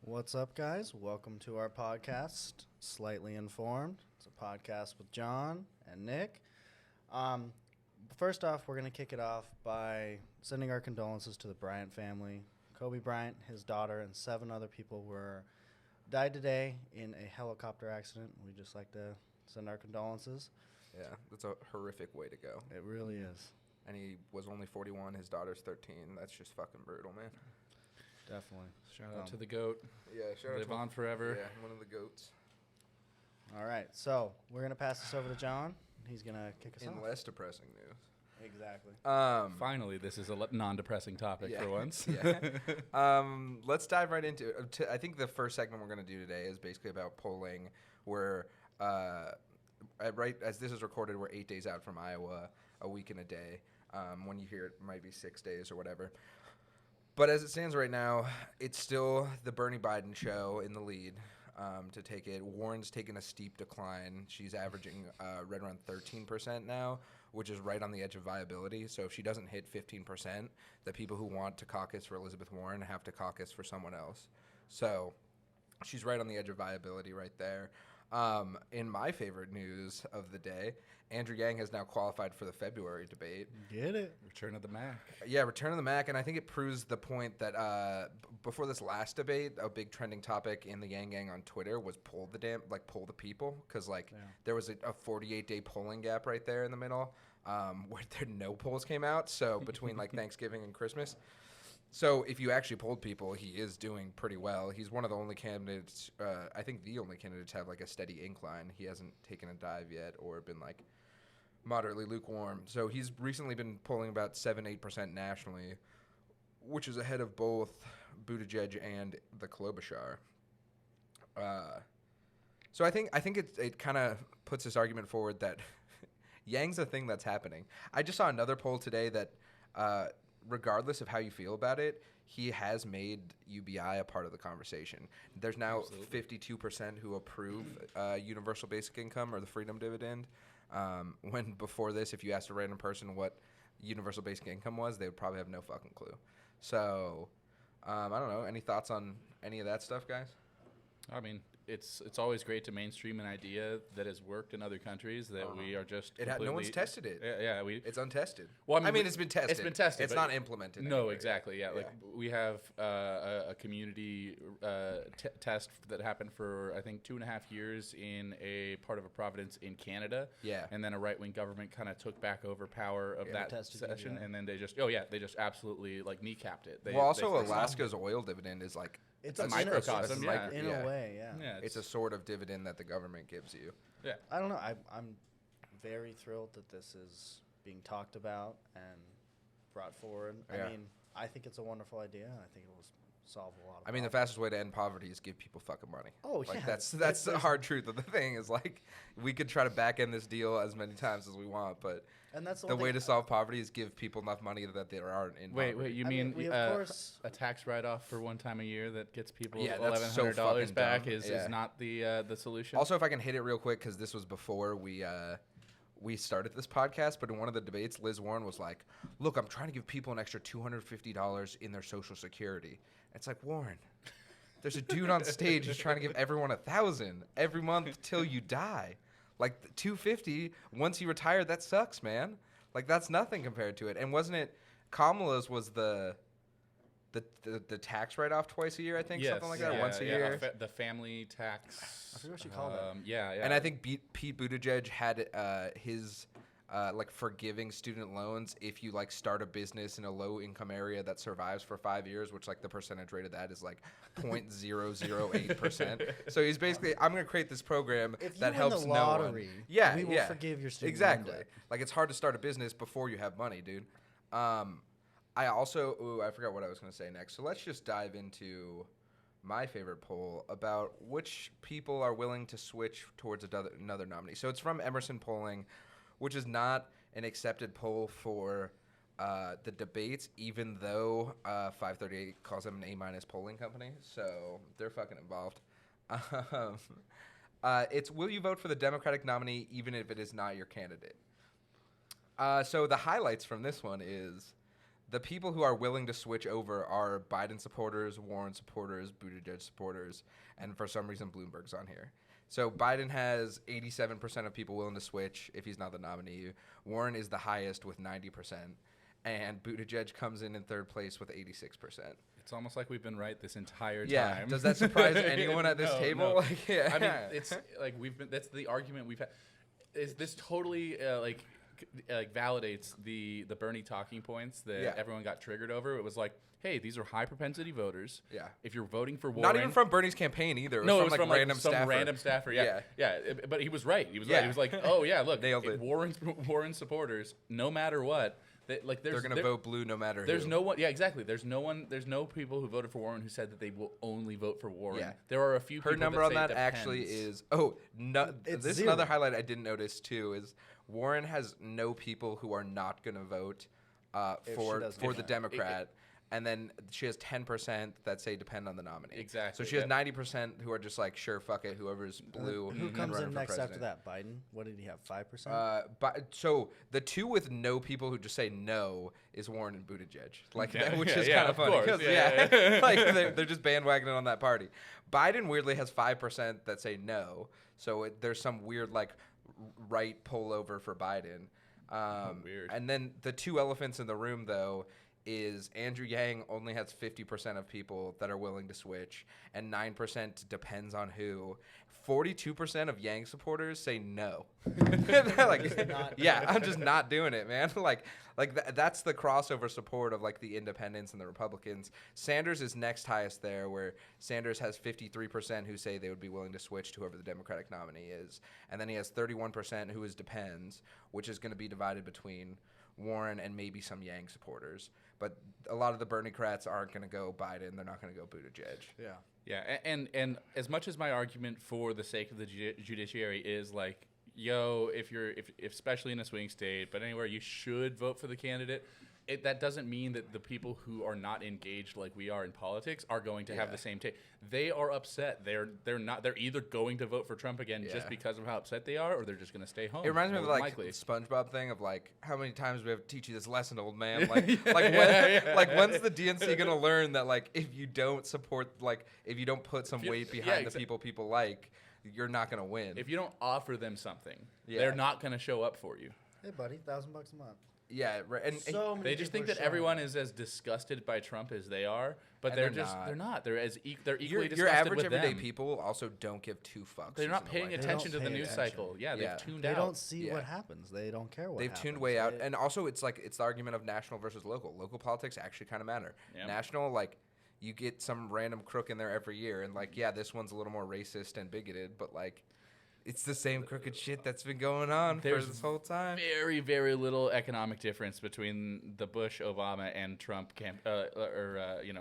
What's up, guys? Welcome to our podcast, Slightly Informed. It's a podcast with John and Nick. First off, we're going to kick it off by sending our condolences to the Bryant family. Kobe Bryant, his daughter, and 7 other people died today in a helicopter accident. We'd just like to send our condolences. Yeah, that's a horrific way to go. It really is. And he was only 41. His daughter's 13. That's just fucking brutal, man. Definitely. Shout out to the GOAT. Yeah, shout out Live to on forever. Yeah, one of the GOATs. All right, so we're going to pass this over to John. He's going to kick us off. In less depressing news. Exactly. Finally, this is a non-depressing topic for once. Yeah. Let's dive right into it. I think the first segment we're going to do today is basically about polling. Where, right as this is recorded, we're 8 days out from Iowa, a week and a day. When you hear it, might be 6 days or whatever. But as it stands right now, it's still the Bernie Biden show in the lead to take it. Warren's taken a steep decline. She's averaging right around 13% now, which is right on the edge of viability. So if she doesn't hit 15%, the people who want to caucus for Elizabeth Warren have to caucus for someone else. So she's right on the edge of viability right there. In my favorite news of the day, Andrew Yang has now qualified for the February debate. Get it? Return of the Mac. Yeah, Return of the Mac, and I think it proves the point that before this last debate, a big trending topic in the Yang Gang on Twitter was poll the people, because there was a 48-day polling gap right there in the middle where no polls came out. So between Thanksgiving and Christmas. So if you actually polled people, he is doing pretty well. He's one of the only candidates, I think the only candidates have a steady incline. He hasn't taken a dive yet or been moderately lukewarm. So he's recently been polling about 7-8% nationally, which is ahead of both Buttigieg and the Klobuchar. So I think it kind of puts this argument forward that Yang's a thing that's happening. I just saw another poll today that regardless of how you feel about it, he has made UBI a part of the conversation. There's now 52% who approve universal basic income or the freedom dividend. When before this, if you asked a random person what universal basic income was, they would probably have no fucking clue. So, I don't know. Any thoughts on any of that stuff, guys? I mean, it's always great to mainstream an idea that has worked in other countries that we are just no one's tested it. Yeah, it's untested. Well, I mean, it's been tested. It's been tested. It's not implemented. No, anywhere. exactly. Yeah, we have a community test that happened for I think 2.5 years in a part of a province in Canada. Yeah, and then a right-wing government kind of took back over power of that session, and then they just absolutely kneecapped it. Alaska's oil dividend is It's a microcosm, in a way, yeah. It's a sort of dividend that the government gives you. Yeah. I don't know. I'm very thrilled that this is being talked about and brought forward. Yeah. I mean, I think it's a wonderful idea, and I think it will solve a lot of the fastest way to end poverty is give people fucking money. Oh, yeah. That's the hard truth of the thing is we could try to back end this deal as many times as we want, but and that's the way to solve poverty is give people enough money that they aren't in poverty. Wait, you mean a tax write-off for one time a year that gets people $1,100 back is not the solution? Also, if I can hit it real quick, because this was before we started this podcast, but in one of the debates, Liz Warren was like, look, I'm trying to give people an extra $250 in their Social Security. It's like, Warren, there's a dude on stage who's trying to give everyone $1,000 every month till you die. $250 once you retire, that sucks, man. That's nothing compared to it. And wasn't it Kamala's was the tax write-off twice a year, I think, something like that, once a year. The family tax. I forget what she called it. Yeah. And I think Pete Buttigieg had his forgiving student loans if you start a business in a low-income area that survives for 5 years, which the percentage rate of that is 0.008%. So he's basically, I'm going to create this program that helps the lottery, no one. we will forgive your student exactly. loan debt. It's hard to start a business before you have money, dude. I forgot what I was going to say next. So let's just dive into my favorite poll about which people are willing to switch towards another nominee. So it's from Emerson Polling, which is not an accepted poll for the debates, even though 538 calls them an A- polling company. So they're fucking involved. It's will you vote for the Democratic nominee even if it is not your candidate? So the highlights from this one is the people who are willing to switch over are Biden supporters, Warren supporters, Buttigieg supporters, and for some reason Bloomberg's on here. So Biden has 87% of people willing to switch if he's not the nominee. Warren is the highest with 90%. And Buttigieg comes in third place with 86%. It's almost like we've been right this entire time. Yeah. Does that surprise anyone at this table? No. Like, yeah. I mean, it's like that's the argument we've had. Is this totally validates the Bernie talking points that everyone got triggered over? It was like, hey, these are high propensity voters. Yeah. If you're voting for Warren, not even from Bernie's campaign either. It was from random some random staffer. Yeah. But he was right. He was right. He was like, oh yeah, look, nailed it. Warren supporters, no matter what. They're going to vote blue no matter who. There's no one. Yeah, exactly. There's no people who voted for Warren who said that they will only vote for Warren. Yeah. There are a few people. Her number that on say that depends. actually is this is 0. another highlight I didn't notice too is Warren has no people who are not going to vote for the Democrat. And then she has 10% that say depend on the nominee. Exactly. So she has 90% who are just like, sure, fuck it, whoever's blue. Who and comes running in for next president. after that? Biden? What did he have? 5%? So the two with no people who just say no is Warren and Buttigieg, like which is yeah, kind of funny because like they're just bandwagoning on that party. Biden weirdly has 5% that say no, so there's some weird like right pullover for Biden. Weird. And then the two elephants in the room though is Andrew Yang only has 50% of people that are willing to switch, and 9% depends on who. 42% of Yang supporters say no. They're like, yeah, I'm just not doing it, man. That's the crossover support of like the independents and the Republicans. Sanders is next highest there, where Sanders has 53% who say they would be willing to switch to whoever the Democratic nominee is, and then he has 31% who is depends, which is going to be divided between Warren and maybe some Yang supporters. But a lot of the Bernie-crats aren't going to go Biden. They're not going to go Buttigieg. Yeah. Yeah, and as much as my argument for the sake of the judiciary is like, yo, if especially in a swing state, but anywhere, you should vote for the candidate. That doesn't mean that the people who are not engaged like we are in politics are going to have the same take. They are upset. They're not. They're either going to vote for Trump again just because of how upset they are, or they're just going to stay home. It reminds me of more like likely. SpongeBob thing of like, how many times do we have to teach you this lesson, old man? When's the DNC going to learn that like if you don't support if you don't put some weight behind the people like, you're not going to win. If you don't offer them something, they're not going to show up for you. Hey, buddy, $1,000 a month. Yeah, right. And they just think that everyone is as disgusted by Trump as they are, but they're not. They're equally disgusted your average with everyday them. people also don't give two fucks. They're not paying attention to the news cycle. Yeah, they've tuned out. They don't see what happens. They don't care what happens. They've tuned way out. And also, it's the argument of national versus local. Local politics actually kind of matter. Yep. National, you get some random crook in there every year, and this one's a little more racist and bigoted, but it's the same crooked shit that's been going on for this whole time. Very, very little economic difference between the Bush, Obama, and Trump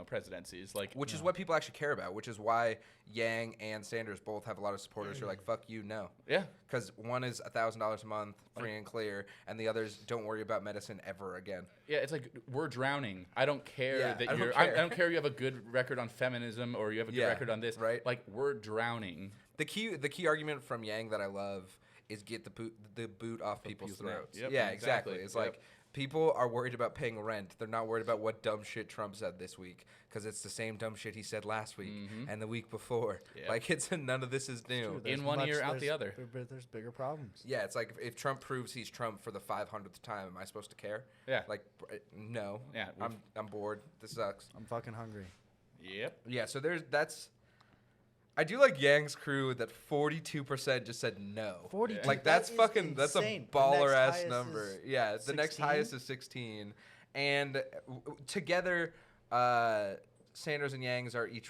presidencies. Which is what people actually care about. Which is why Yang and Sanders both have a lot of supporters who are like, "Fuck you, no." Yeah. Because one is $1,000 a month, free and clear, and the others don't worry about medicine ever again. Yeah, it's like we're drowning. I don't care that I you're. don't care. I don't care you have a good record on feminism or you have a good record on this. Right. We're drowning. The key argument from Yang that I love is get the boot off people's throats. Yep, yeah, exactly. It's Yep. like people are worried about paying rent. They're not worried about what dumb shit Trump said this week because it's the same dumb shit he said last week and the week before. Yep. None of this is new. In one ear, out the other. There's bigger problems. Yeah, it's like if Trump proves he's Trump for the 500th time, am I supposed to care? Yeah. No. Yeah. I'm bored. This sucks. I'm fucking hungry. Yep. Yeah, so that's. I do like Yang's crew that 42% just said no. 42. That's That is fucking that's a insane. baller The next ass highest number. is Yeah, the next 16? highest is 16, and together, Sanders and Yang's are each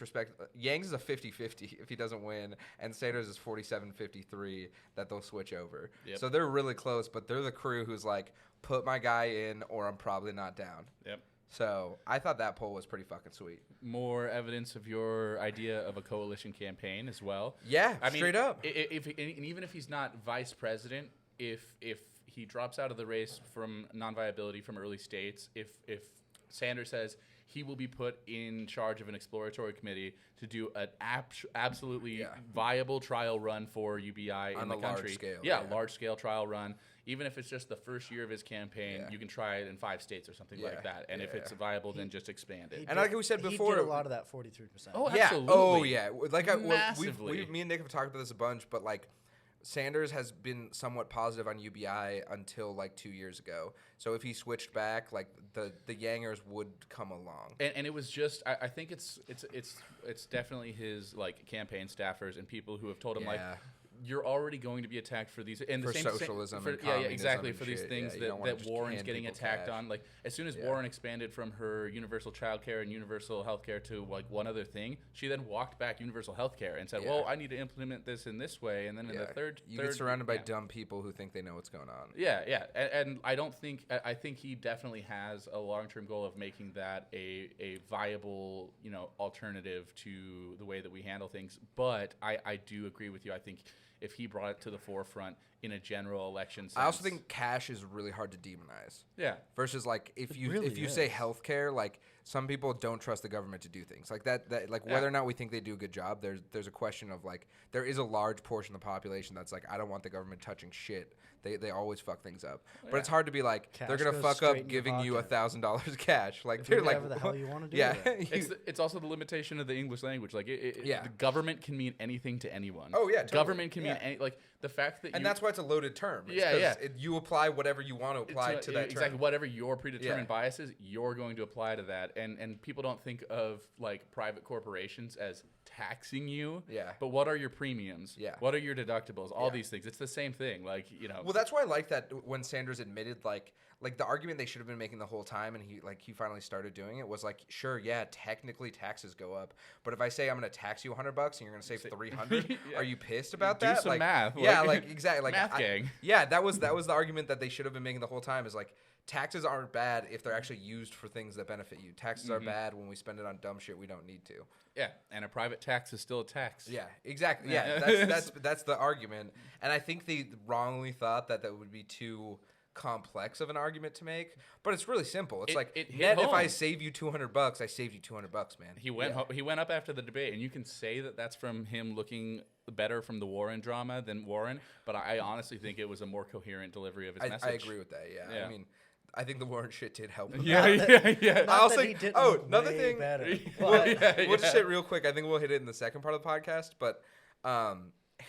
Yang's is a 50-50 if he doesn't win, and Sanders is 47-53 that they'll switch over. Yep. So they're really close, but they're the crew who's like, put my guy in, or I'm probably not down. Yep. So I thought that poll was pretty fucking sweet. More evidence of your idea of a coalition campaign as well. Yeah, straight up. If even if he's not vice president, if he drops out of the race from non-viability from early states, if Sanders says, he will be put in charge of an exploratory committee to do an absolutely viable trial run for UBI in the country. Large scale. Large scale trial run. Even if it's just the first year of his campaign, you can try it in 5 states or something like that. And if it's viable, then just expand it. And like we said before, he did a lot of that 43%. Oh, yeah. absolutely. Oh, yeah. Like Massively. me and Nick have talked about this a bunch, but like Sanders has been somewhat positive on UBI until like 2 years ago. So if he switched back, like the Yangers would come along. And it was just I think it's definitely his like campaign staffers and people who have told him like, you're already going to be attacked for these and for the socialism and exactly for these shit. things that Warren's getting attacked on. Like as soon as Warren expanded from her universal childcare and universal healthcare to like one other thing, she then walked back universal healthcare and said, well, I need to implement this in this way, and then in the third get surrounded by dumb people who think they know what's going on. And I think he definitely has a long-term goal of making that a viable alternative to the way that we handle things. But I do agree with you. I think if he brought it to the forefront in a general election sense. I also think cash is really hard to demonize. Yeah. Versus like if you say healthcare, like some people don't trust the government to do things like that like whether or not we think they do a good job. There's a question of like there is a large portion of the population that's like I don't want the government touching shit. They always fuck things up. But it's hard to be like cash they're gonna fuck up giving you $1,000 cash. Like if they're like whatever the hell you want to do. Yeah. It's also the limitation of the English language. Like the government can mean anything to anyone. Oh yeah. Totally. Government can mean any like the fact that that's why it's a loaded term. You apply whatever you want to apply to that exactly term. Whatever your predetermined bias is, you're going to apply to that. And people don't think of like private corporations as taxing you. Yeah. But what are your premiums? Yeah. What are your deductibles? All these things. It's the same thing. Like Well, that's why I like that when Sanders admitted like the argument they should have been making the whole time, and he finally started doing it was like, sure, technically taxes go up, but if I say I'm going to tax you $100 and you're going to save 300, are you pissed about that? Do some math. Yeah, like exactly. Like math gang. That was the argument that they should have been making the whole time is like taxes aren't bad if they're actually used for things that benefit you. Taxes are bad when we spend it on dumb shit we don't need to. Yeah, and a private tax is still a tax. Yeah, exactly. Yeah, that's the argument, and I think they wrongly thought that would be too complex of an argument to make, but it's really simple. It's net if I save you $200, I saved you $200, man. He went up after the debate, and you can say that that's from him looking better from the Warren drama than Warren, but I honestly think it was a more coherent delivery of his message. I agree with that. Yeah. I mean, I think the Warren shit did help him. Yeah. I'll say, another thing. Better, we'll just hit real quick. I think we'll hit it in the second part of the podcast, but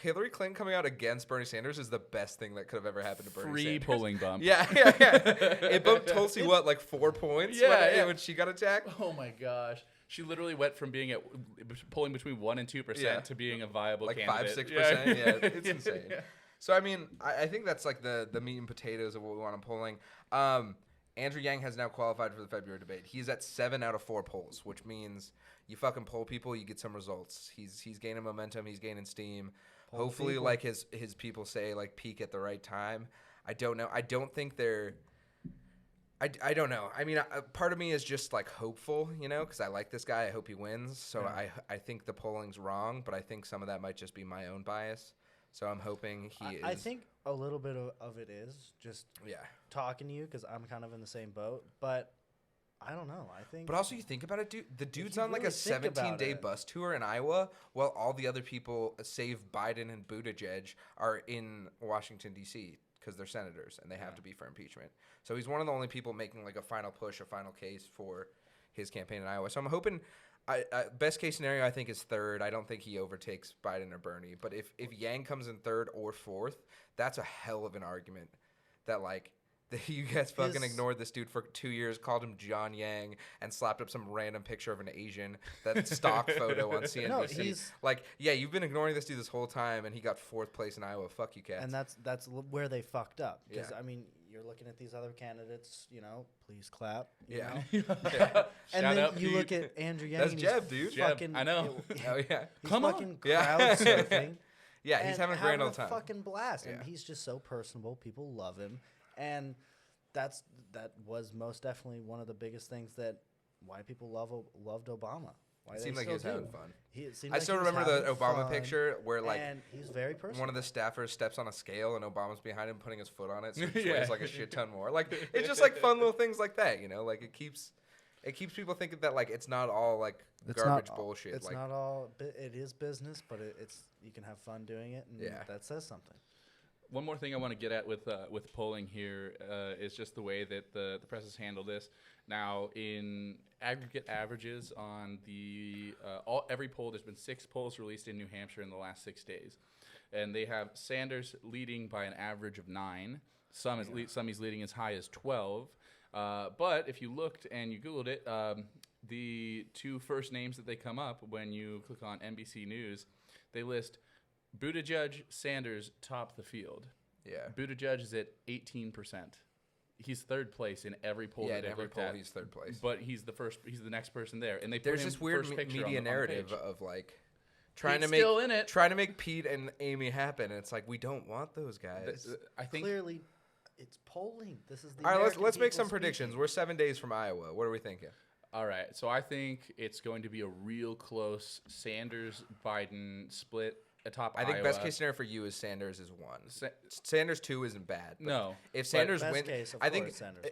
Hillary Clinton coming out against Bernie Sanders is the best thing that could have ever happened to Bernie Sanders. Free polling bump. Yeah. It bumped Tulsi, like 4 points when she got attacked? Oh, my gosh. She literally went from being polling between 1% and 2% to being a viable candidate. Like 5-6%. Yeah, it's insane. So, I mean, I think that's like the meat and potatoes of what we want in polling. Andrew Yang has now qualified for the February debate. He's at 7 out of 4 polls, which means you fucking poll people, you get some results. He's gaining momentum. He's gaining steam. Hopefully, people. Like his people say, like peak at the right time. I don't know. I don't think they're. I don't know. I mean, part of me is just like hopeful, because I like this guy. I hope he wins. So I think the polling's wrong, but I think some of that might just be my own bias. So I'm hoping he is. I think a little bit of it is just talking to you because I'm kind of in the same boat. But I don't know. I think. But also, you think about it, dude. The dude's on like a 17-day bus tour in Iowa, while all the other people, save Biden and Buttigieg, are in Washington D.C. because they're senators and they have to be for impeachment. So he's one of the only people making like a final push, a final case for his campaign in Iowa. So I'm hoping. Best case scenario, I think, is 3rd. I don't think he overtakes Biden or Bernie. But if Yang comes in 3rd or 4th, that's a hell of an argument. That like you guys fucking ignored this dude for 2 years, called him John Yang, and slapped up some random picture of an Asian, that stock photo on CNBC. You've been ignoring this dude this whole time, and he got 4th place in Iowa. Fuck you, cats. And that's where they fucked up. Because I mean, you're looking at these other candidates, please clap. You know? And then you look at Andrew Yang. That's Jeb, dude. Fucking, I know. He's Come fucking on. crowd surfing. He's having a grand old time. Fucking blast. And he's just so personable. People love him. And that was most definitely one of the biggest things that why people loved Obama. Why it seemed like he was having fun. I still remember the Obama picture where like and he's very personal. One of the staffers steps on a scale and Obama's behind him putting his foot on it, so he weighs like a shit ton more. Like it's just like fun little things like that, Like it keeps It keeps people thinking that like it's not all like It's garbage not, bullshit. It's like, not all. It is business, but it's you can have fun doing it, and that says something. One more thing I want to get at with polling here is just the way that the press has handled this. Now, in aggregate averages on every poll, there's been 6 polls released in New Hampshire in the last 6 days, and they have Sanders leading by an average of 9. Some he's leading as high as 12. But if you looked and you Googled it, the 2 first names that they come up when you click on NBC News, they list Buttigieg, Sanders top the field. Yeah. Buttigieg is at 18%. He's third place in every poll that they've looked at. He's third place. But he's the next person there, and they There's put him this weird first picture media on the narrative page. of like trying Pete's to make still in it. trying to make Pete and Amy happen. And it's like we don't want those guys. I think Clearly, it's polling. This is the. All right, American let's make people some speaking. predictions. We're 7 days from Iowa. What are we thinking? All right, so I think it's going to be a real close Sanders-Biden split atop I think Iowa. best case scenario for you is Sanders is 1. Sanders 2 isn't bad. But No, if Sanders best wins, case, of I think course, Sanders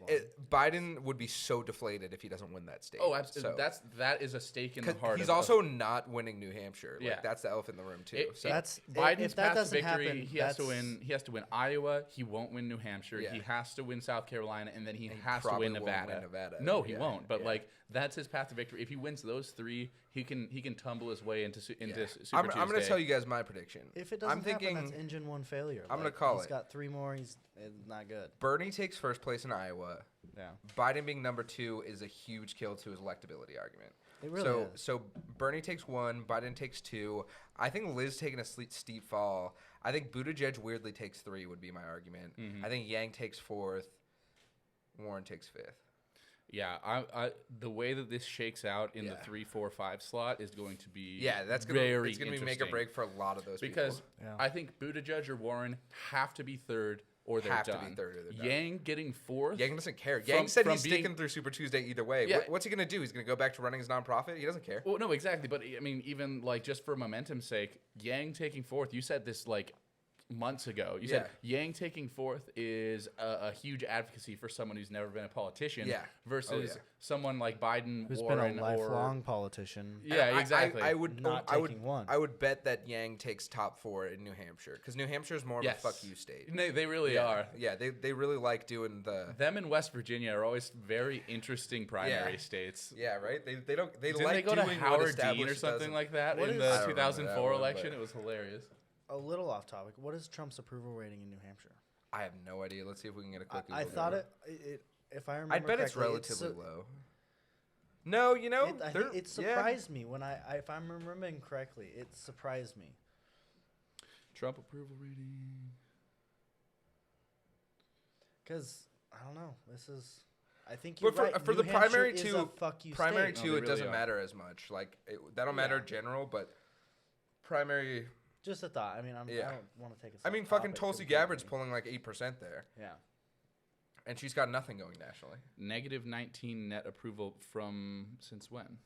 Biden would be so deflated if he doesn't win that state. Oh, absolutely. That is a stake in the 'Cause heart. he's of also not winning New Hampshire. Like, Yeah. that's the elephant in the room too. So Biden's if that path to doesn't victory. happen, He has to win. He has to win Iowa. He won't win New Hampshire. Yeah. He has to win South Carolina, and then he And he has to probably win won't Nevada. win Nevada. No, he Yeah, won't. But yeah. like that's his path to victory. If he wins those 3, he can tumble his way into Super I'm going to Tuesday. tell you guys my prediction. If it doesn't I'm thinking happen, that's engine 1 failure. I'm gonna call He's it. got 3 more. It's not good. Bernie takes first place in Iowa. Yeah, Biden being number 2 is a huge kill to his electability argument. it really is. So Bernie takes 1, Biden takes 2. I think Liz taking a steep fall. I think Buttigieg weirdly takes 3 would be my argument. Mhm. I think Yang takes 4th. Warren takes 5th. Yeah, I the way that this shakes out in the Yeah. 3, 4, 5 slot is going to be It's very gonna be make or interesting. break for a lot of those Because people. Yeah. I think Buttigieg or Warren have to be third or they're Have to done. be third or they're done. Yang getting 4th. Yang doesn't care. From- Yang said from he's being- sticking through Super Tuesday either way. Yeah. What's he going to do? He's going to go back to running his nonprofit? He doesn't care. Well, no, exactly. But I mean, even like just for momentum's sake, Yang taking 4th. You said this like months ago. You said Yang taking 4th is a huge advocacy for someone who's never been a politician. Yeah. Versus someone like Biden, Who's Warren, been a lifelong politician. Yeah, exactly. I would Not I would taking 1. I would bet that Yang takes top 4 in New Hampshire because New Hampshire is more of a fuck you state. They really are. Yeah, they really like doing the. Them in West Virginia are always very interesting primary states. Yeah, right. They don't they Didn't like they go to doing what Howard Dean or established something doesn't. like that What in is- the I don't remember that 2004 one, election? but- It was hilarious. A little off topic. What is Trump's approval rating in New Hampshire? I have no idea. Let's see if we can get a quick. I Google thought Doc. it. If I remember, I bet it's correctly, relatively low. No, you know, I think it surprised me when if I'm remembering correctly, it surprised me. Trump approval rating. Because I don't know. This is. I think But you're right. for New the primary Hampshire is two- a fuck you primary state. No, two, they it really doesn't are. matter as much. Like that'll matter Yeah. general, but primary. Just a thought. I mean, I Yeah. don't want to take it. I mean, fucking Tulsi Gabbard's pulling like 8% there, Yeah. and she's got nothing going nationally. Negative 19 net approval from since when?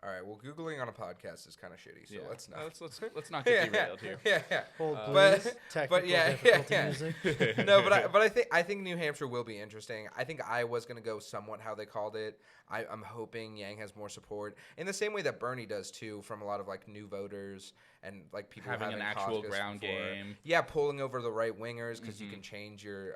All right, well, googling on a podcast is kind of shitty, so let's not. Let's not get derailed here. Yeah. Hold but- please. Technical but yeah, difficulty yeah. music. No, but I think New Hampshire will be interesting. I think Iowa's going to go somewhat how they called it. I'm hoping Yang has more support in the same way that Bernie does too, from a lot of like new voters and like people Having who an haven't actual caucused ground before. game. Yeah, pulling over the right wingers because you Mhm. can change your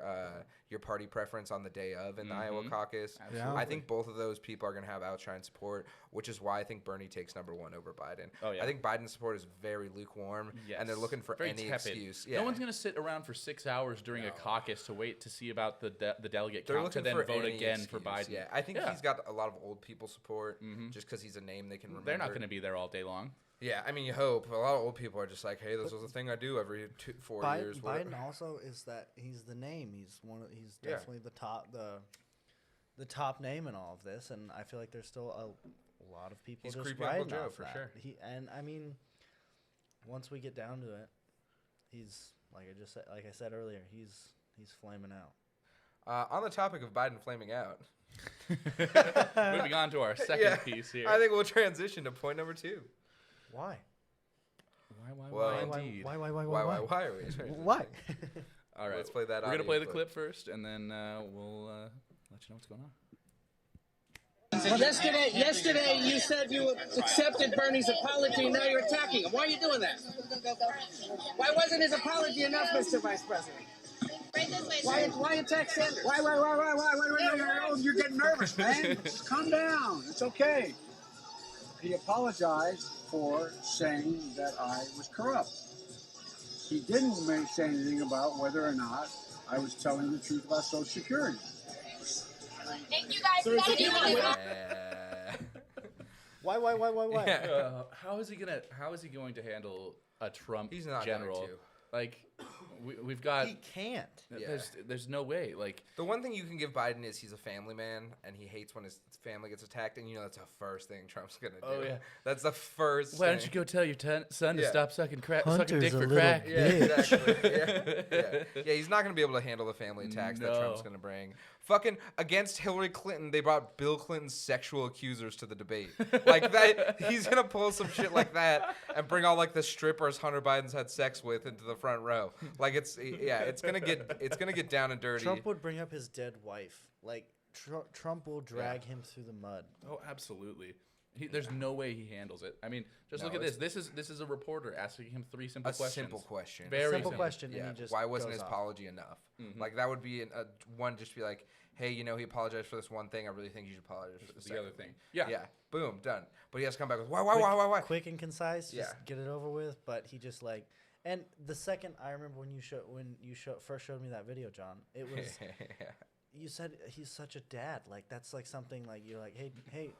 party preference on the day of in the Iowa Mhm. caucus. Absolutely. I think both of those people are going to have outshine support, which is why I think Bernie takes number 1 over Biden. Oh, yeah. I think Biden's support is very lukewarm, and they're Yes. looking for Very any tepid. excuse. Yeah. No one's going to sit around for 6 hours during a No. caucus to wait to see about the delegate They're count to looking then for vote any again for excuse. Biden. Yeah, I think Yeah. he's got a lot of old people support Mhm. just because he's a name they can remember. They're not going to be there all day long. Yeah, I mean, you hope. A lot of old people are just like, hey, this was a thing I do every 4 years. whatever. Biden also is that he's the name. He's he's Yeah. definitely the top name in all of this, and I feel like there's still a lot of people He's just creepy Uncle riding Joe, off for that. sure. And I mean, once we get down to it, he's like I said earlier, he's flaming out. On the topic of Biden flaming out, Moving on to our second piece here. I think we'll transition to point number 2. Why? Well, Indeed. Why Why are we? Why? All right. Let's play that. We're going to audio play the clip. first, and then we'll let you know what's going on. Well, yesterday you said you accepted Bernie's apology, and now you're attacking him. Why are you doing that? Why wasn't his apology enough, Mr. Vice President? Right this way, Why attack Sanders? Why? You're getting nervous, man. Just calm down. It's okay. He apologized for saying that I was corrupt. He didn't say anything about whether or not I was telling the truth about Social Security. Thank you guys. Thank you. Why? How is he going to handle a Trump He's not general? going to. Like, we've got. He can't. There's no way. Like, The one thing you can give Biden is he's a family man, and he hates when his family gets attacked, and that's the first thing Trump's going to do. Oh, yeah. That's the first why thing. don't you go tell your son to Yeah. stop sucking dick Hunter's for a crack? little Yeah, exactly. Yeah, he's not going to be able to handle the family attacks that No. Trump's going to bring. Fucking against Hillary Clinton, they brought Bill Clinton's sexual accusers to the debate. Like that, he's going to pull some shit like that and bring all like the strippers Hunter Biden's had sex with into the front row. Like it's going to get down and dirty. Trump would bring up his dead wife. Like Trump will drag him through the mud. Oh, absolutely. There's no way he handles it. I mean, just look at this. This is a reporter asking him three simple a questions. simple question. Very Simple question. Yeah. And he just Why wasn't goes his off. apology enough? Mhm. Like that would be one. Just be like, hey, he apologized for this one thing. I really think you should apologize for The other thing. Yeah. Yeah. Boom. Done. But he has to come back with why? Quick and concise. Just Yeah. get it over with. But he just like. And the second I remember when you first showed me that video, John, it was you said he's such a dad. Like that's like something like you're like, hey,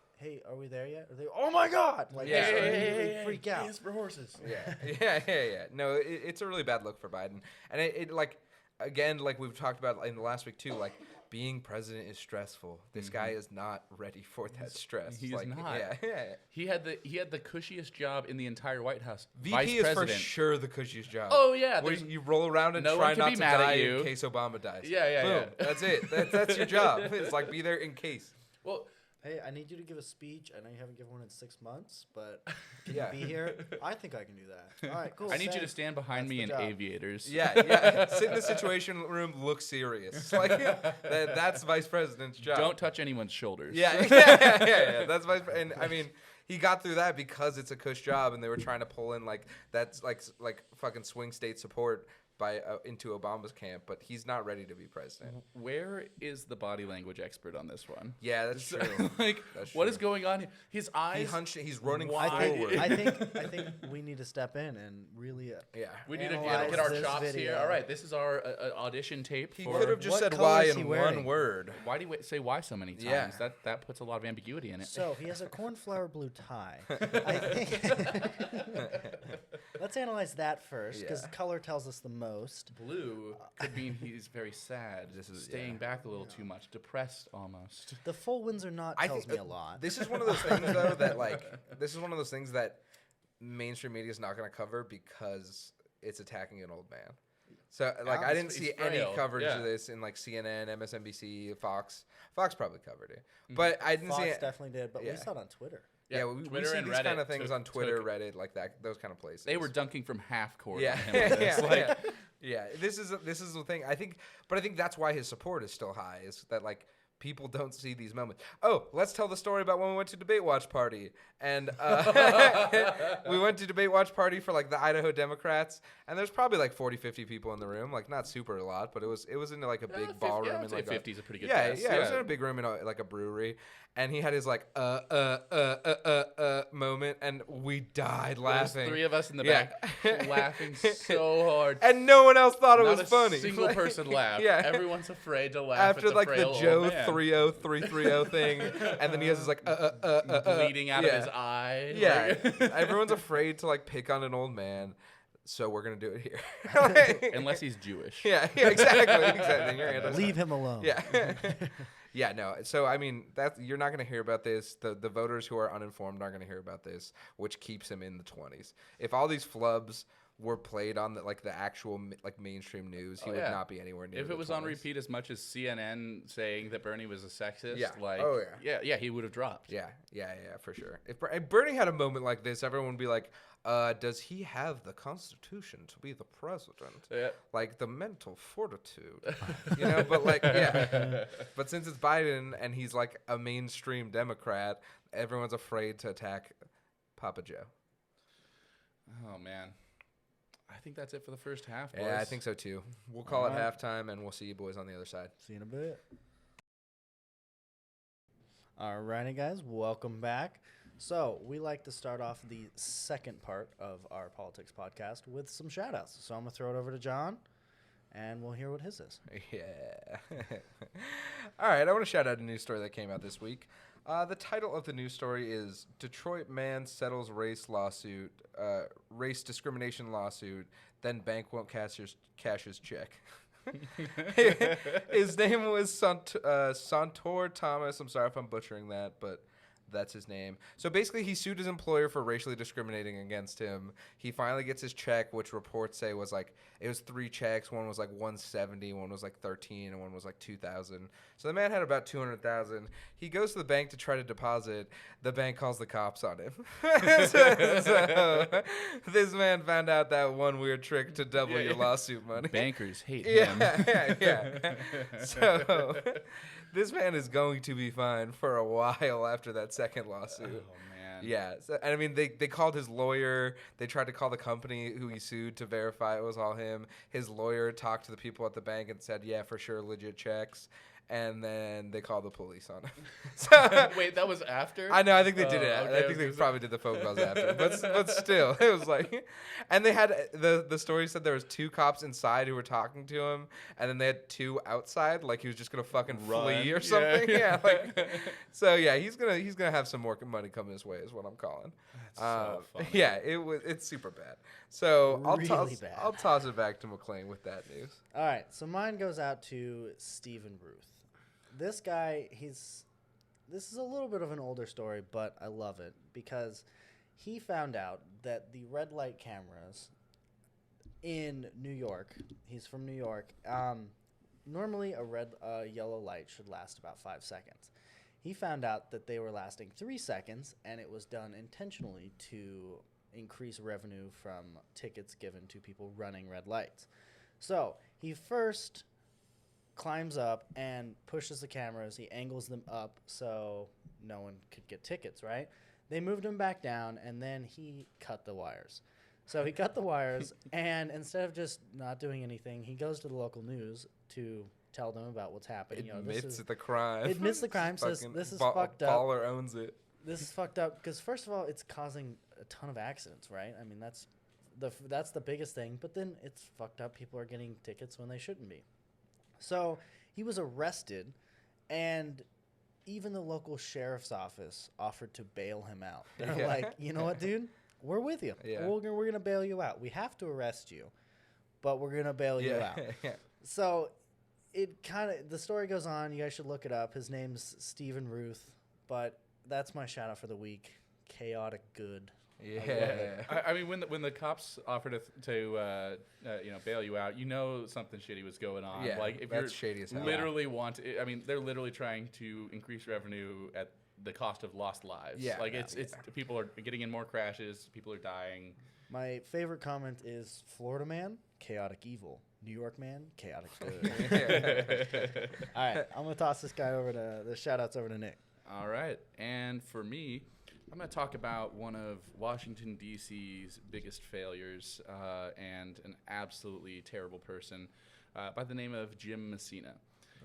are we there yet? Or they, oh my God! Like Yeah. they freak out. It's for horses. Yeah. No, it's a really bad look for Biden, and it like again, like we've talked about in the last week too, like. Being president is stressful. This guy is not ready for that stress. He's like, not. Yeah. He had the cushiest job in the entire White House. VP Vice is president. for sure the cushiest job. Oh yeah, Where there's- you roll around and no try one can not be to mad at die you. in case Obama dies. Yeah. Boom. That's it. That's your job. It's like be there in case. Well, Hey, I need you to give a speech. I know you haven't given one in 6 months, but can Yeah. you be here? I think I can do that. All right, cool. I need you to thanks. stand behind That's me the in job. aviators. Yeah. Sit in the situation room, look serious. Like that's vice president's job. Don't touch anyone's shoulders. Yeah. That's vice. And I mean, he got through that because it's a cush job, and they were trying to pull in like that's like fucking swing state support by into Obama's camp, but he's not ready to be president. Where is the body language expert on this one? Yeah, that's true. Like, That's what true. is going on here? His eyes. He's running Why? forward. I think we need to step in and really. Yeah. We need to Analyze get our this chops video. here. All right, this is our audition tape. He for could have just What said color why is he in wearing? one word. Why do you say why so many times? Yeah. That puts a lot of ambiguity in it. So he has a cornflower blue tie. I think. Let's analyze that first, because Yeah. color tells us the most. Blue could mean he's very sad, staying yeah. back a little too much, depressed almost. The full Windsor knot I tells think me a lot. This is one of those things though that this is one of those things that mainstream media is not going to cover because it's attacking an old man. So I didn't see he's any frail, coverage yeah. of this in like CNN, MSNBC, Fox. Fox probably covered it, but I didn't Fox see it. definitely did, but Yeah. we saw it on Twitter. Yeah, we Twitter see and these Reddit kind of things on Twitter, took- Reddit, like that, those kind of places. They were dunking from half court Yeah, on him. On this. Like, yeah. This is the thing. I think that's why his support is still high. Is that like people don't see these moments? Oh, let's tell the story about when we went to Debate Watch Party, and we went to Debate Watch Party for like the Idaho Democrats, and there's probably like 40, 50 people in the room, like not super a lot, but it was in like a big ballroom I'd in say like 50 is a pretty good yeah, guess. yeah, it was in a big room in like a brewery, and he had his like moment, and we died laughing. There's three of us in the Yeah. back laughing so hard. And no one else thought it Not was a funny. single Like, person laughed. Yeah. Everyone's afraid to laugh After at the like the frail Joe old man 30330 thing, and then he has his like bleeding out of yeah. his eye. Yeah, Like- everyone's afraid to like pick on an old man, so we're gonna do it here. Unless he's Jewish. yeah, exactly. You're anti-Semite. Leave him alone. Yeah. Yeah, no. So I mean, that you're not going to hear about this. The voters who are uninformed aren't going to hear about this, which keeps him in the 20s. If all these flubs were played on the actual like mainstream news, he would not be anywhere near. If the it was 20s. on repeat as much as CNN saying that Bernie was a sexist, he would have dropped. Yeah, for sure. If Bernie had a moment like this, everyone would be like, does he have the Constitution to be the president? Yeah. Like the mental fortitude, you know? But like, yeah. But since it's Biden and he's like a mainstream Democrat, everyone's afraid to attack Papa Joe. Oh man, I think that's it for the first half, boys. Yeah, I think so too. We'll call it halftime, and we'll see you boys on the other side. See you in a bit. Alrighty, guys, welcome back. So we like to start off the second part of our politics podcast with some shout-outs. So I'm going to throw it over to John, and we'll hear what his is. Yeah. All right, I want to shout out a news story that came out this week. The title of the news story is Detroit Man Settles Race Discrimination Lawsuit, Then Bank Won't cash his check. His name was Santor Thomas. I'm sorry if I'm butchering that, but that's his name. So basically, he sued his employer for racially discriminating against him. He finally gets his check, which reports say was like, it was 3 checks. One was like $170, one was like $13, and one was like $2,000. So the man had about $200,000. He goes to the bank to try to deposit. The bank calls the cops on him. so this man found out that one weird trick to double your lawsuit money. Bankers hate him. Yeah. So this man is going to be fined for a while after that second lawsuit. Oh, man. Yeah. So, and I mean, they called his lawyer. They tried to call the company who he sued to verify it was all him. His lawyer talked to the people at the bank and said, yeah, for sure, legit checks. And then they called the police on him. So, wait, that was after? I know. I think they did it. Okay, I think they probably did the phone calls after. But still, it was like, and they had the story said there was 2 cops inside who were talking to him, and then they had 2 outside, like he was just gonna fucking flee or something. Yeah. So yeah, he's gonna have some more money coming his way, is what I'm calling. That's so funny. Yeah, it's super bad. So Really bad. I'll toss it back to McLean with that news. All right, so mine goes out to Stephen Ruth. This guy, this is a little bit of an older story, but I love it because he found out that the red light cameras in New York, he's from New York, normally a yellow light should last about 5 seconds. He found out that they were lasting 3 seconds, and it was done intentionally to increase revenue from tickets given to people running red lights. So he first climbs up and pushes the cameras. He angles them up so no one could get tickets, right? They moved him back down, and then he cut the wires. So he cut the wires, and instead of just not doing anything, he goes to the local news to tell them about what's happening. Admits the crime. Admits the crime, says this is fucked up. Baller owns it. This is fucked up because, first of all, it's causing a ton of accidents, right? I mean, that's the biggest thing. But then it's fucked up. People are getting tickets when they shouldn't be. So he was arrested, and even the local sheriff's office offered to bail him out. They're like, you know what, dude? We're with you. Yeah. We're going to bail you out. We have to arrest you, but we're going to bail you out. So the story goes on. You guys should look it up. His name's Stephen Ruth, but that's my shout out for the week. Chaotic good. Yeah. I mean, when the cops offered to bail you out, something shitty was going on. Yeah, like if that's you're shady as hell. Literally they're literally trying to increase revenue at the cost of lost lives. Yeah, it's people are getting in more crashes, people are dying. My favorite comment is Florida man, chaotic evil. New York man, chaotic good. All right, I'm gonna toss this guy over to the shout outs over to Nick. All right, and for me, I'm going to talk about one of Washington, D.C.'s biggest failures and an absolutely terrible person by the name of Jim Messina.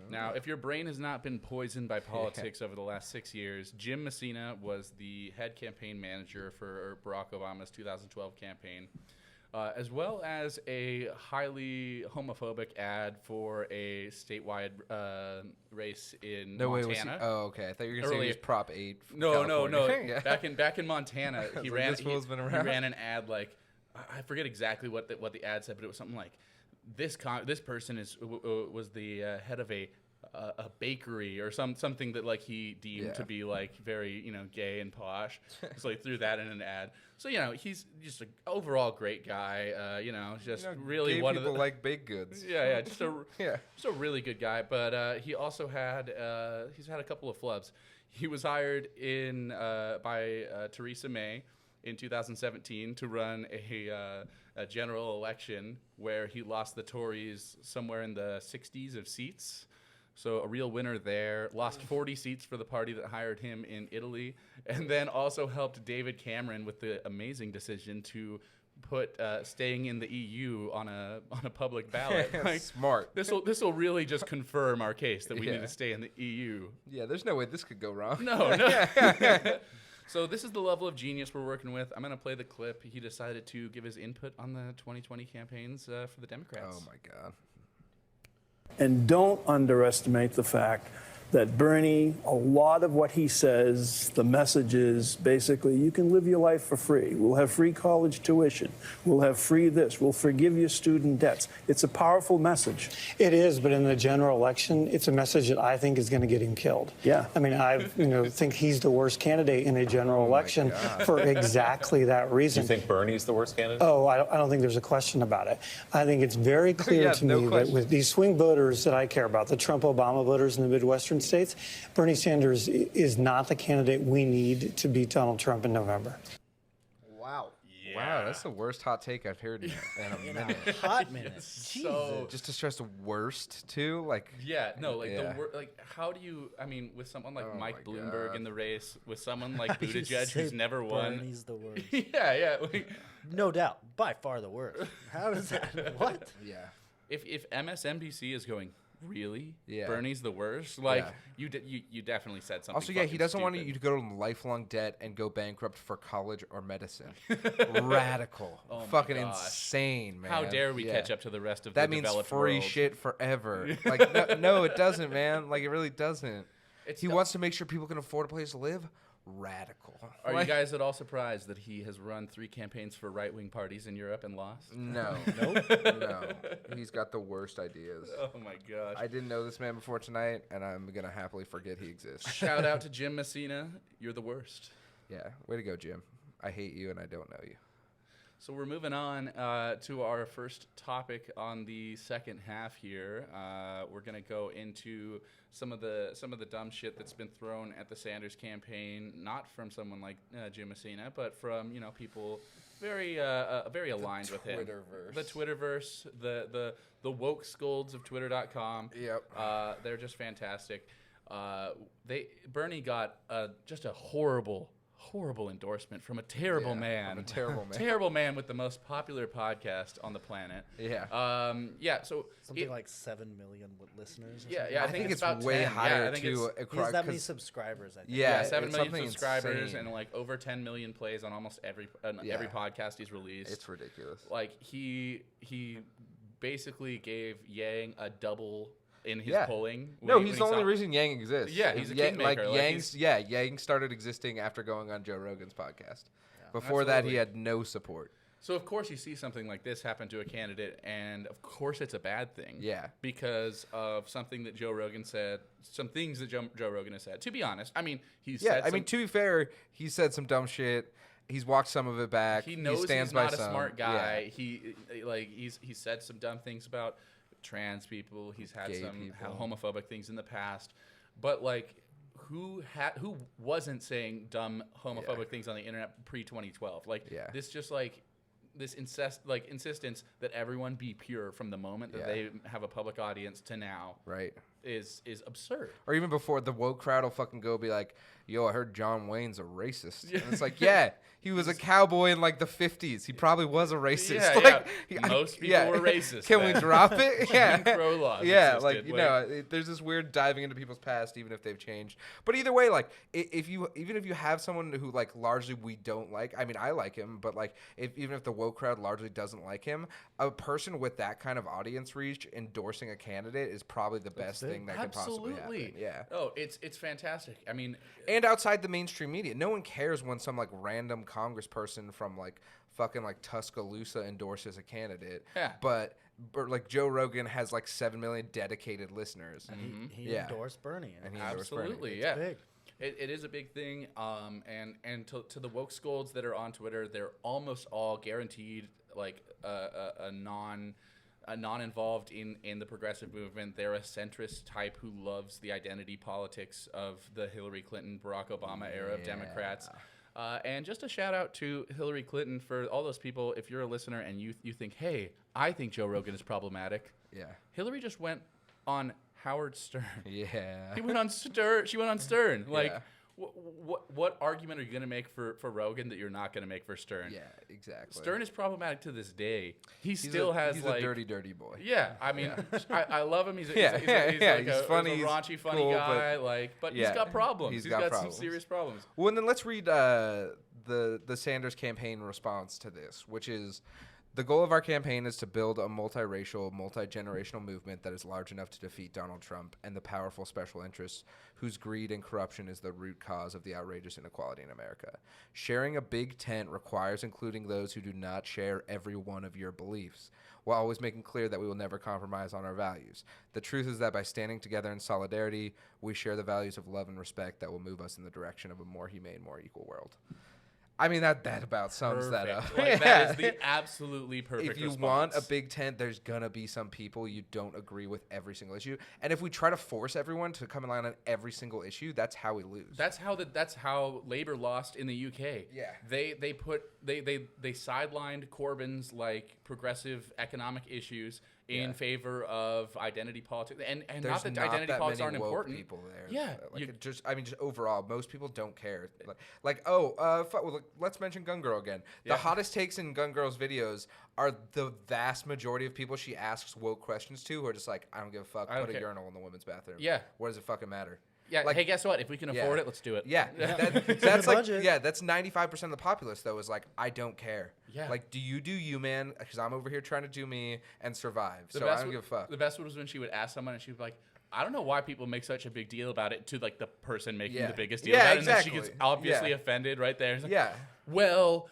Now, if your brain has not been poisoned by politics over the last 6 years, Jim Messina was the head campaign manager for Barack Obama's 2012 campaign, as well as a highly homophobic ad for a statewide race in Montana. Okay. I thought you were going to say he was Prop 8. No. Yeah. Back in Montana, he ran an ad like, I forget exactly what the ad said, but it was something like, this person was the head of a a bakery or something that like he deemed to be like very gay and posh. So he threw that in an ad. So he's just an overall great guy. Just really gay one people of the like baked goods. yeah, just a really good guy. But he also had he's had a couple of flubs. He was hired in by Theresa May in 2017 to run a general election where he lost the Tories somewhere in the 60s of seats. So a real winner there. Lost 40 seats for the party that hired him in Italy, and then also helped David Cameron with the amazing decision to put staying in the EU on a public ballot. Like, smart. This will really just confirm our case that we need to stay in the EU. Yeah, there's no way this could go wrong. No. So this is the level of genius we're working with. I'm going to play the clip. He decided to give his input on the 2020 campaigns for the Democrats. Oh, my God. And don't underestimate the fact that Bernie, a lot of what he says, the message is basically you can live your life for free. We'll have free college tuition. We'll have free this. We'll forgive your student debts. It's a powerful message. It is, but in the general election, it's a message that I think is going to get him killed. Yeah. I mean, I think he's the worst candidate in a general election for exactly that reason. Do you think Bernie's the worst candidate? Oh, I don't think there's a question about it. I think it's very clear to me that with these swing voters that I care about, the Trump-Obama voters in the Midwestern states, Bernie Sanders is not the candidate we need to beat Donald Trump in November. Wow. Wow, that's the worst hot take I've heard in a minute. Hot minute. So Just to stress the worst, too? Like, how do you, with someone like Oh Mike my Bloomberg God. in the race, with someone like You Buttigieg say who's never won. Bernie's the worst. Yeah. No doubt. By far the worst. How does that? What? yeah. If MSNBC is going, really? Yeah. Bernie's the worst? Like, Yeah. you definitely said something. Also, yeah, he fucking doesn't want stupid. you to go to lifelong debt and go bankrupt for college or medicine. Radical. Oh my Fucking gosh. insane, man. How dare we Yeah. catch up to the rest of That the means developed free world? shit forever. Like, no, it doesn't, man. Like, it really doesn't. He wants to make sure people can afford a place to live. Radical. Are you Like, guys at all surprised that he has run 3 campaigns for right-wing parties in Europe and lost? No. No. He's got the worst ideas. Oh my gosh. I didn't know this man before tonight, and I'm going to happily forget he exists. Shout out to Jim Messina. You're the worst. Yeah. Way to go, Jim. I hate you, and I don't know you. So we're moving on to our first topic on the second half here. We're gonna go into some of the dumb shit that's been thrown at the Sanders campaign, not from someone like Jim Messina, but from people very aligned with him. Twitterverse. The Twitterverse, the woke scolds of Twitter.com. Yep. They're just fantastic. Bernie got just a horrible endorsement from a terrible man. From a terrible man. Terrible man with the most popular podcast on the planet. Yeah. So Something like 7 million listeners. Or yeah, something? yeah. I think it's about way 10. higher, Yeah, I think too. it's- He has that many subscribers, I think. Yeah, 7 it's million something subscribers insane. and like over 10 million plays on almost every podcast he's released. It's ridiculous. Like he basically gave Yang a double in his Yeah. polling. No, when he's he the only saw- reason Yang exists. Yeah, he's a Yang, kingmaker, like, Yang started existing after going on Joe Rogan's podcast. Before that, he had no support. So of course you see something like this happen to a candidate, and of course it's a bad thing. Yeah. Because of something that Joe Rogan said, some things that Joe Rogan has said. To be honest, he's Yeah, said I mean, to be fair, he said some dumb shit. He's walked some of it back. he knows stands he's by not a some. smart guy. Yeah. He said some dumb things about trans people. He's had Gay some people. homophobic things in the past. But like, who wasn't saying dumb homophobic things on the internet pre-2012? Like, Yeah. this just like this insistence that everyone be pure from the moment that Yeah. they have a public audience to now Right. is absurd. Or even before, the woke crowd will fucking go be like, yo, I heard John Wayne's a racist. And it's like, yeah, he was a cowboy in like the 50s. He probably was a racist. Yeah, like, yeah. Most people were racist Can then. we drop it? Yeah. Jim Crow laws Yeah, existed, like, there's this weird diving into people's past, even if they've changed. But either way, like, even if you have someone who, like, largely we don't like, I mean, I like him, but, like, even if the woke crowd largely doesn't like him, a person with that kind of audience reach endorsing a candidate is probably the best thing that could possibly happen. Yeah. Oh, it's fantastic. I mean, And outside the mainstream media, no one cares when some like random congressperson from like fucking like Tuscaloosa endorses a candidate. Yeah. But like Joe Rogan has like 7 million dedicated listeners. And he endorsed Bernie. And he endorsed Bernie. Absolutely, It's yeah. big. It is a big thing. And to the woke scolds that are on Twitter, they're almost all guaranteed like a non-involved in the progressive movement. They're a centrist type who loves the identity politics of the Hillary Clinton, Barack Obama era of Democrats. And just a shout out to Hillary Clinton for all those people. If you're a listener and you think, hey, I think Joe Rogan is problematic. Yeah. Hillary just went on Howard Stern. Yeah. He went on Stern. She went on Stern. Like, Yeah. what argument are you going to make for Rogan that you're not going to make for Stern? Yeah, exactly. Stern is problematic to this day. He's a like dirty boy. Yeah, I mean, I love him. He's Yeah, like he's a funny, he's a raunchy, funny cool, guy. But yeah, he's got problems. he's He's got got problems. some serious problems. Well, and then let's read the Sanders campaign response to this, which is, the goal of our campaign is to build a multiracial, multi-generational movement that is large enough to defeat Donald Trump and the powerful special interests whose greed and corruption is the root cause of the outrageous inequality in America. Sharing a big tent requires including those who do not share every one of your beliefs, while always making clear that we will never compromise on our values. The truth is that by standing together in solidarity, we share the values of love and respect that will move us in the direction of a more humane, more equal world. I mean, that about sums that up. Like, that is the absolutely perfect If you response. want a big tent, there's going to be some people you don't agree with every single issue. And if we try to force everyone to come in line on every single issue, that's how we lose. That's how Labour lost in the UK. Yeah. They sidelined Corbyn's like progressive economic issues in favor of identity politics, and There's not that identity politics aren't woke important. people there. Yeah, just overall, most people don't care. Let's mention Gungirl again. Yeah. The hottest takes in Gungirl's videos are the vast majority of people she asks woke questions to, who are just like, I don't give a fuck. I don't Put a care. urinal in the women's bathroom. Yeah. What does it fucking matter? Yeah. Like, hey, guess what? If we can afford it, let's do it. Yeah, It's that's in the like budget. that's 95% of the populace though is like, I don't care. Yeah. Like, do you, man? Because I'm over here trying to do me and survive. The So best I don't give a fuck. The best was when she would ask someone and she would be like, I don't know why people make such a big deal about it, to like the person making Yeah. the biggest deal Yeah, about it. And then she exactly. gets obviously Yeah. offended right there. It's like, Yeah. Well,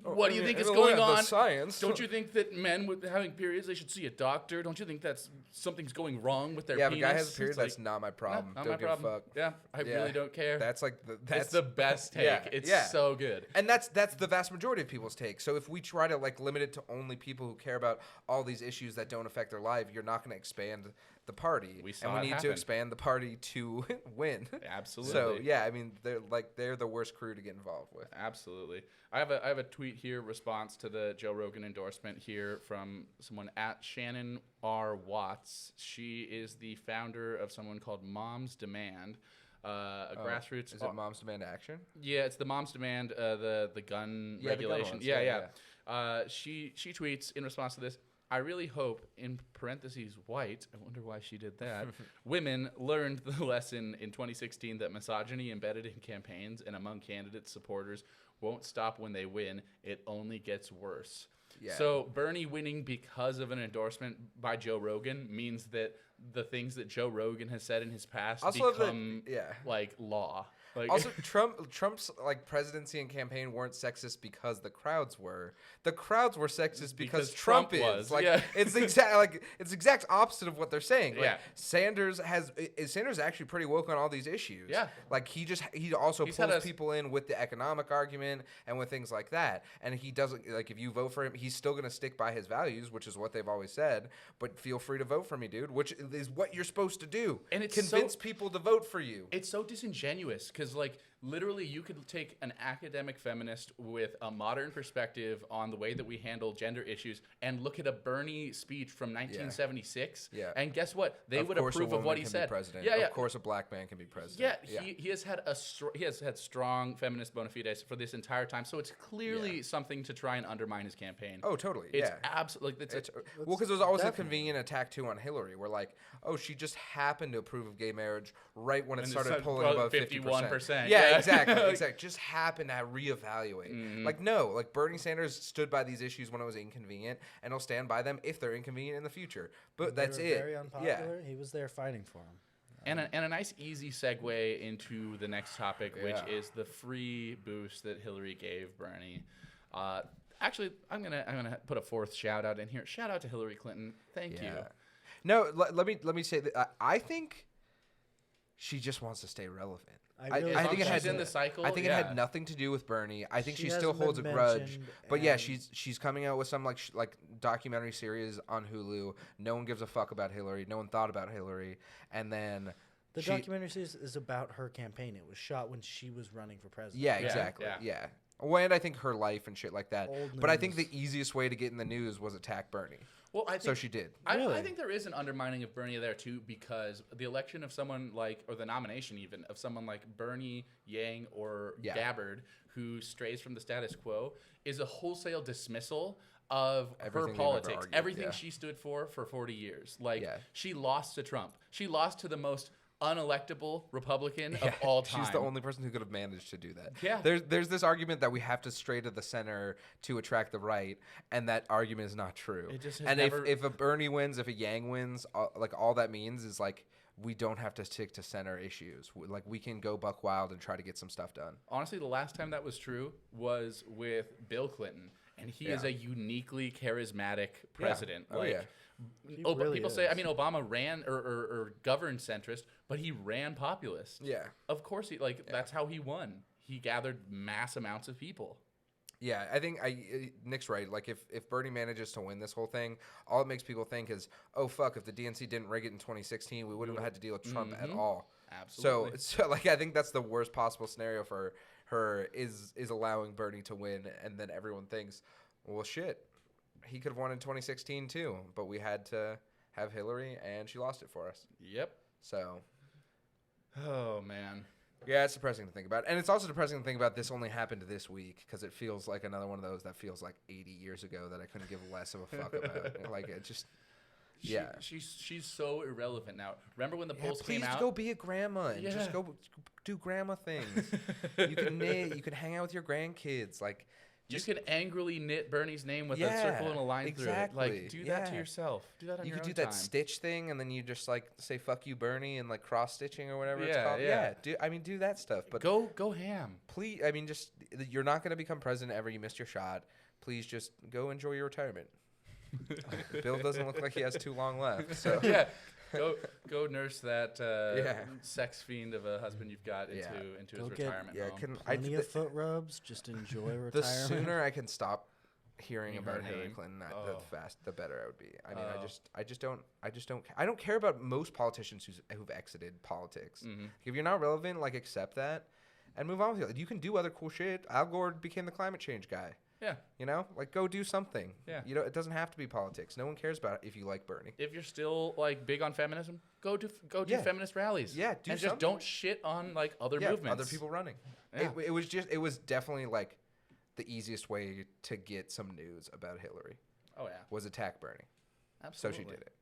what do you think is look going at the on? science. Don't you think that men with having periods, they should see a doctor? Don't you think that's something's going wrong with their Yeah, if penis? a guy has a period, It's that's like, not my problem. not Don't my give problem. a fuck. Yeah, I really don't care. That's like That's the best take. Yeah, It's yeah. so good. And that's the vast majority of people's take. So if we try to like limit it to only people who care about all these issues that don't affect their life, you're not going to expand the party. We saw and we it need to happen. expand the party to win. Absolutely. So yeah, I mean they're the worst crew to get involved with. Absolutely. I have a tweet here, response to the Joe Rogan endorsement here from someone at Shannon R. Watts. She is the founder of someone called Moms Demand, a grassroots. Is it Moms Demand Action? Yeah, it's the Moms Demand, the gun Yeah, the gun regulation. ones, Yeah. She tweets in response to this, I really hope, in parentheses, white, I wonder why she did that, women learned the lesson in 2016 that misogyny embedded in campaigns and among candidates' supporters won't stop when they win. It only gets worse. Yeah. So Bernie winning because of an endorsement by Joe Rogan means that the things that Joe Rogan has said in his past Also, become yeah. like law. Like, Also, Trump's like presidency and campaign weren't sexist because the crowds were. The crowds were sexist because Trump is. was, Like yeah. it's the exact opposite of what they're saying. Like, Yeah. Sanders is actually pretty woke on all these issues. Yeah. Like he also He's had pulls a- people in with the economic argument and with things like that. And he doesn't like if you vote for him, he's still gonna stick by his values, which is what they've always said. But feel free to vote for me, dude. Which is what you're supposed to do. And it's convince so- people to vote for you. It's so disingenuous because, like, literally you could take an academic feminist with a modern perspective on the way that we handle gender issues and look at a Bernie speech from 1976. Yeah. And guess what? They Of would course a approve of woman what he can be said. president. Yeah, yeah. Of course a black man can be president. Yeah, he has had he has had strong feminist bona fides for this entire time, so it's clearly something to try and undermine his campaign. Oh, totally. It's yeah. absolutely Well, because it was always a Definitely. convenient attack too on Hillary. We're like, oh, she just happened to approve of gay marriage right when it And it started started pulling pulling above 51%. Yeah, Yeah. exactly. Exactly. Just happened to reevaluate. Like, no, like Bernie Sanders stood by these issues when it was inconvenient, and he'll stand by them if they're inconvenient in the future. But They that's were it. Very Yeah. unpopular. He was there fighting for him. And a nice easy segue into the next topic, which Yeah. is the free boost that Hillary gave Bernie. Actually, I'm gonna put a fourth shout out in here. Shout out to Hillary Clinton. Thank you. No, let me say that I think she just wants to stay relevant. I think it she's had in the cycle. I think it had nothing to do with Bernie. I think she still holds a grudge. But yeah, she's coming out with some like documentary series on Hulu. No one gives a fuck about Hillary. No one thought about Hillary. And then the documentary series is about her campaign. It was shot when she was running for president. Yeah, exactly. Yeah. Well, and I think her life and shit like that. But I think the easiest way to get in the news was attack Bernie. Well, so she did. I think there is an undermining of Bernie there too, because the election of someone like, or the nomination even of someone like Bernie, Yang, or Gabbard, who strays from the status quo, is a wholesale dismissal of her politics, everything she stood for 40 years. Like she lost to Trump. She lost to the most unelectable Republican of all time. She's the only person who could have managed to do that. Yeah. There's this argument that we have to stray to the center to attract the right, and that argument is not true. It just has and never... if a Bernie wins, if a Yang wins, all that means is like we don't have to stick to center issues. Like we can go buck wild and try to get some stuff done. Honestly, the last time that was true was with Bill Clinton, and he is a uniquely charismatic president. People say, I mean, Obama ran or governed centrist, but he ran populist. Yeah. Of course, that's how he won. He gathered mass amounts of people. Yeah, I think Nick's right. Like, if Bernie manages to win this whole thing, all it makes people think is, oh, fuck, if the DNC didn't rig it in 2016, we wouldn't have had to deal with Trump at all. Absolutely. So, like, I think that's the worst possible scenario for her is allowing Bernie to win, and then everyone thinks, well, shit, he could have won in 2016 too, but we had to have Hillary, and she lost it for us. Yep. So. Oh, man. Yeah, it's depressing to think about. And it's also depressing to think about this only happened this week, because it feels like another one of those that feels like 80 years ago that I couldn't give less of a fuck about. Like, it just... Yeah. She's so irrelevant now. Remember when the polls came out? Please go be a grandma and just go do grandma things. You can knit. You can hang out with your grandkids. Like... You can angrily knit Bernie's name with a circle and a line through it. Like, do that to yourself. Do that on your own time. You could do that stitch thing, and then you just like say "fuck you, Bernie" and like cross stitching or whatever it's called. Yeah. Do that stuff. But go ham. Please, just you're not going to become president ever. You missed your shot. Please just go enjoy your retirement. Bill doesn't look like he has too long left. So Go nurse that sex fiend of a husband you've got into his retirement home. Plenty of foot rubs. Just enjoy retirement. The sooner I can stop hearing about Hillary Clinton, the better I would be. I mean, I don't care about most politicians who've exited politics. Mm-hmm. If you're not relevant, like accept that and move on with it. You can do other cool shit. Al Gore became the climate change guy. Yeah. You know, like go do something. Yeah. You know, it doesn't have to be politics. No one cares about it if you like Bernie. If you're still like big on feminism, go do feminist rallies. Yeah, just don't shit on like other movements. Other people running. Yeah. It was definitely like the easiest way to get some news about Hillary. Oh yeah. Was attack Bernie. Absolutely. So she did it.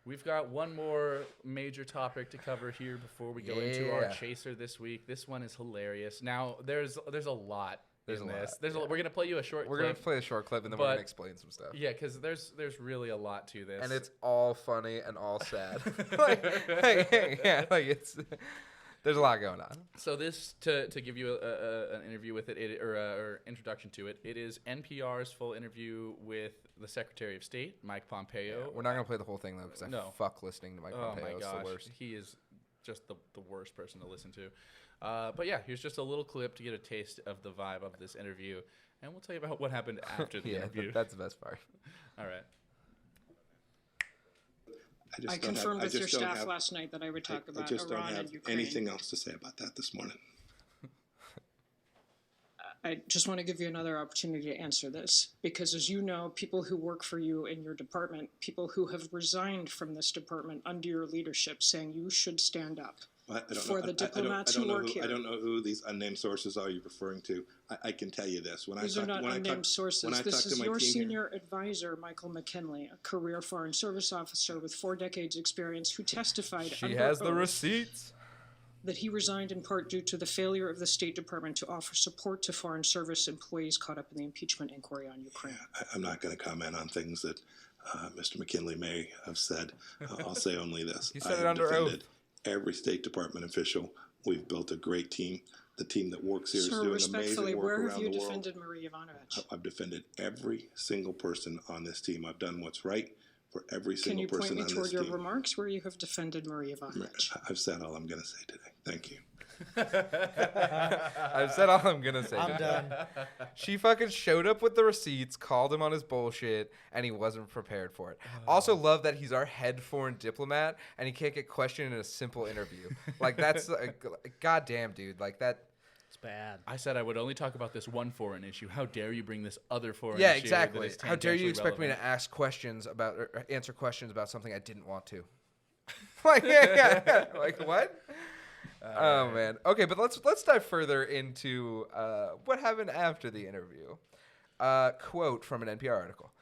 We've got one more major topic to cover here before we go into our chaser this week. This one is hilarious. Now there's a lot. We're gonna play you a short. We're gonna play a short clip and then we're gonna explain some stuff. Yeah, because there's really a lot to this, and it's all funny and all sad. There's a lot going on. So this to give you an interview with it, or introduction to it. It is NPR's full interview with the Secretary of State, Mike Pompeo. Yeah, we're not gonna play the whole thing though, because I fuck listening to Mike Pompeo. Oh my gosh, it's the worst. He is just the worst person to listen to. But yeah, here's just a little clip to get a taste of the vibe of this interview, and we'll tell you about what happened after the interview. That's the best part. All right. I confirmed with your staff last night that I would talk about Iran and Ukraine. I just don't have anything else to say about that this morning. I just want to give you another opportunity to answer this, because as you know, people who work for you in your department, people who have resigned from this department under your leadership, saying you should stand up. For the diplomats who work here. I don't know who these unnamed sources are you're referring to. I can tell you this. These are not unnamed sources. This is your senior advisor, Michael McKinley, a career Foreign Service officer with 4 decades experience, who testified She has the receipts. That he resigned in part due to the failure of the State Department to offer support to Foreign Service employees caught up in the impeachment inquiry on Ukraine. Yeah, I'm not going to comment on things that Mr. McKinley may have said. I'll say only this. He said it under oath. Every State Department official. We've built a great team the team that works here is Sir, doing respectfully, amazing work where around have you the world. defended Marie Yovanovitch? I've defended every single person on this team. I've done what's right for every Can single you point person me on this toward your team. remarks where you have defended Marie Yovanovitch? I've said all I'm going to say today. Thank you. I've said all I'm gonna say. I'm done. She fucking showed up with the receipts, called him on his bullshit, and he wasn't prepared for it. Also, love that he's our head foreign diplomat, and he can't get questioned in a simple interview. Like, that's goddamn, dude. Like that. It's bad. I said I would only talk about this one foreign issue. How dare you bring this other foreign Yeah, issue? exactly. That is How dare you tangentially expect me relevant? to ask questions about or answer questions about something I didn't want to? Like, yeah. Like what? Oh man. Okay, but let's dive further into what happened after the interview. Quote from an NPR article: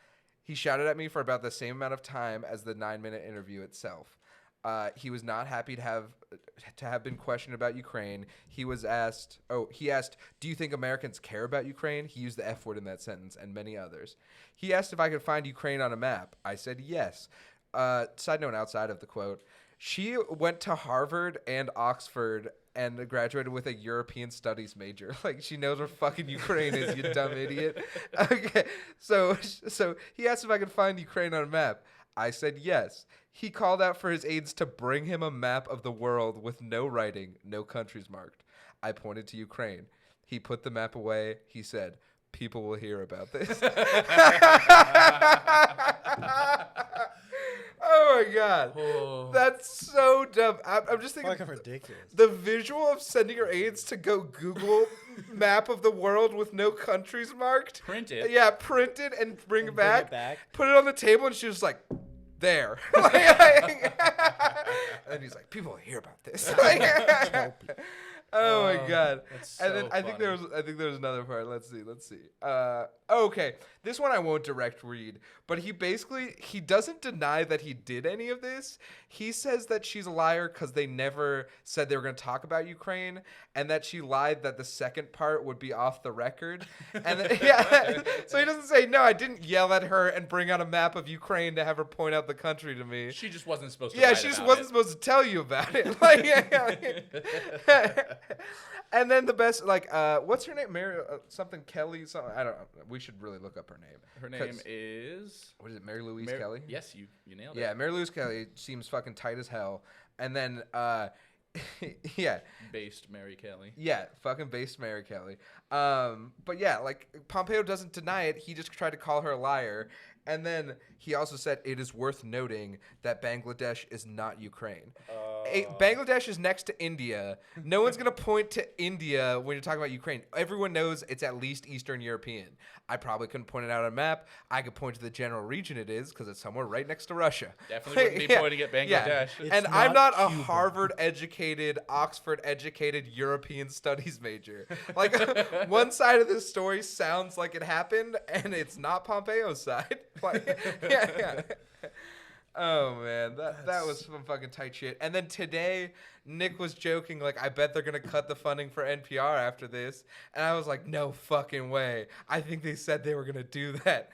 "He shouted at me for about the same amount of time as the 9-minute interview itself. He was not happy to have been questioned about Ukraine. He asked, 'Do you think Americans care about Ukraine?' He used the F word in that sentence, and many others. He asked if I could find Ukraine on a map. I said yes." Side note outside of the quote: she went to Harvard and Oxford and graduated with a European studies major. Like, she knows where fucking Ukraine is, you dumb idiot. Okay, so he asked if I could find Ukraine on a map. I said yes. He called out for his aides to bring him a map of the world with no writing, no countries marked. I pointed to Ukraine. He put the map away. He said, "People will hear about this." Oh my god, that's so dumb. I'm just thinking, Fucking ridiculous. the visual of sending your aides to go Google map of the world with no countries marked, Print it. yeah, print it and bring it Bring back, it back. put it on the table, and she was like, "There." And he's like, "People will hear about this." Oh my god! That's And then so I think there was another part. Let's see. Okay, this one I won't direct read, but he doesn't deny that he did any of this. He says that she's a liar because they never said they were going to talk about Ukraine, and that she lied that the second part would be off the record. And then, yeah, so he doesn't say, "No, I didn't yell at her and bring out a map of Ukraine to have her point out the country to me." She just wasn't supposed to. Yeah, write she just about wasn't it. supposed to tell you about it. Like, and then the best, like, what's her name? Mary something Kelly. Something, I don't know. We should really look up her name. Her name is what is it? Mary Louise Kelly. Yes, you nailed it. Yeah, Mary Louise Kelly seems fucking tight as hell. And then, yeah, Based Mary Kelly. yeah, fucking based Mary Kelly. But yeah, like, Pompeo doesn't deny it. He just tried to call her a liar. And then he also said it is worth noting that Bangladesh is not Ukraine. Bangladesh is next to India. No one's going to point to India when you're talking about Ukraine. Everyone knows it's at least Eastern European. I probably couldn't point it out on a map. I could point to the general region it is because it's somewhere right next to Russia. Definitely wouldn't be pointing at Bangladesh. Yeah. It's And I'm not not a Cuba. Harvard-educated, Oxford-educated European studies major. Like, one side of this story sounds like it happened, and it's not Pompeo's side. Like, yeah. Oh man, that was some fucking tight shit. And then today, Nick was joking, like, I bet they're gonna cut the funding for NPR after this. And I was like, no fucking way. I think they said they were gonna do that.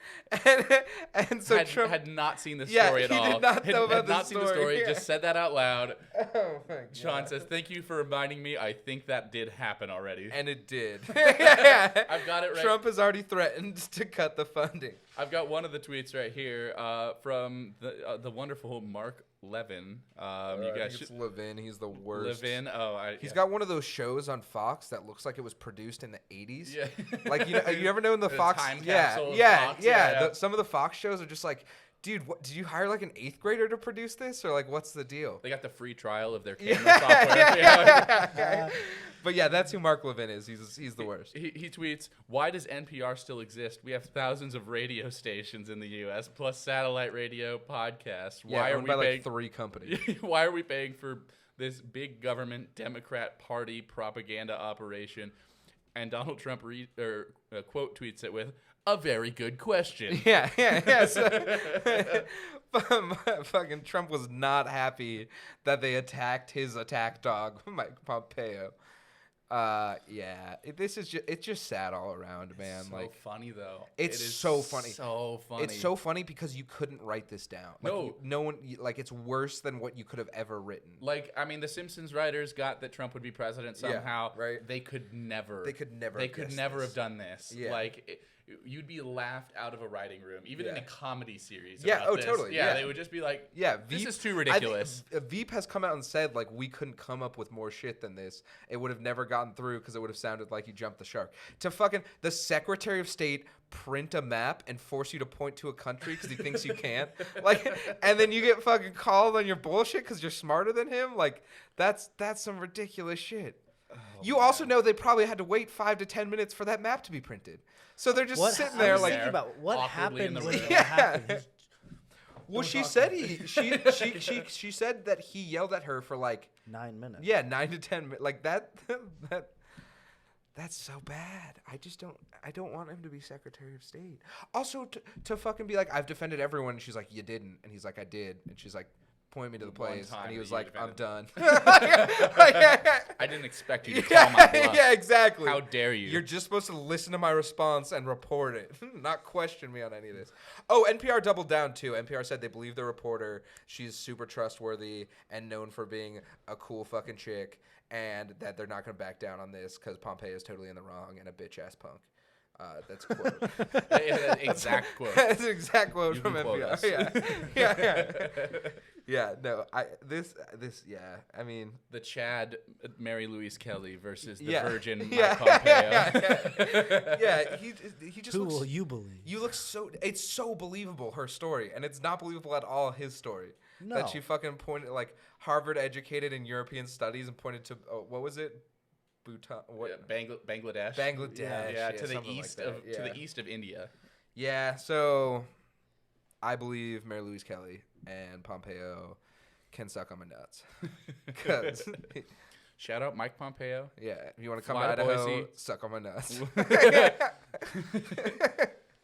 And so Trump had not seen the Yeah, story at he all. did not know about had the not seen the story. story, Just said that out loud. Oh my god. Sean says, "Thank you for reminding me. I think that did happen already." And it did. I've got it right. Trump has already threatened to cut the funding. I've got one of the tweets right here from the wonderful Mark Levin. You I guys think it's should Levin. He's the worst. Levin. He's got one of those shows on Fox that looks like it was produced in the 80s. Yeah. Like, you ever know in the Fox? time Yeah, capsule of yeah, Fox? yeah. Yeah. Some of the Fox shows are just like, dude, what, did you hire like an 8th grader to produce this, or like what's the deal? They got the free trial of their camera software. But yeah, that's who Mark Levin is. He's the worst. He tweets, "Why does NPR still exist? We have thousands of radio stations in the U.S. plus satellite radio podcasts. Yeah, Why are owned we by paying? like 3 companies. Why are we paying for this big government Democrat Party propaganda operation?" And Donald Trump quote tweets it with, "A very good question." Yeah. So, fucking Trump was not happy that they attacked his attack dog, Mike Pompeo. It's just sad all around, man. It's so funny though. It's it is so funny. So funny. It's so funny because you couldn't write this down. Like, No. no one. Like, it's worse than what you could have ever written. Like, I mean, the Simpsons writers got that Trump would be president somehow. Right. They could never. They could never have done this. Yeah. Like, you'd be laughed out of a writing room, even in a comedy series. Yeah. about Oh, this. totally. Yeah, they would just be like, this is too ridiculous. I think Veep has come out and said, like, we couldn't come up with more shit than this. It would have never gotten through because it would have sounded like you jumped the shark. To fucking the Secretary of State print a map and force you to point to a country because he thinks you can't, like, and then you get fucking called on your bullshit because you're smarter than him. Like, that's some ridiculous shit. You also know they probably had to wait 5 to 10 minutes for that map to be printed. So they're just sitting there like, thinking about what awkwardly in happened the when room. it happened. well, she said she said that he yelled at her for like 9 minutes. Yeah, 9 to 10 minutes. Like that's so bad. I don't want him to be Secretary of State. Also to fucking be like, I've defended everyone. And she's like, you didn't. And he's like, I did. And she's like, point me to the place. And he was like, I'm done. I didn't expect you to call my bluff. Yeah, exactly. How dare you? You're just supposed to listen to my response and report it, not question me on any of this. Oh, NPR doubled down too. NPR said they believe the reporter. She's super trustworthy and known for being a cool fucking chick, and that they're not going to back down on this because Pompeo is totally in the wrong and a bitch-ass punk. That's a quote. Exact quote. That's an exact quote You from can quote NPR. us. Yeah. Yeah, no, I mean, the Chad Mary Louise Kelly versus the Yeah. Virgin Yeah. Mike Pompeo. yeah, he just Who looks, will you believe? You look it's so believable, her story, and it's not believable at all his story. No. That she fucking pointed, like, Harvard educated in European studies and pointed to, what was it? Bhutan, what? Yeah, Bangladesh. Bangladesh. To the something east like of that. Yeah. to the east of India. Yeah, so I believe Mary Louise Kelly and Pompeo can suck on my nuts. 'Cause Shout out Mike Pompeo. yeah, if you want to come Fly to to Idaho, Boise. suck on my nuts.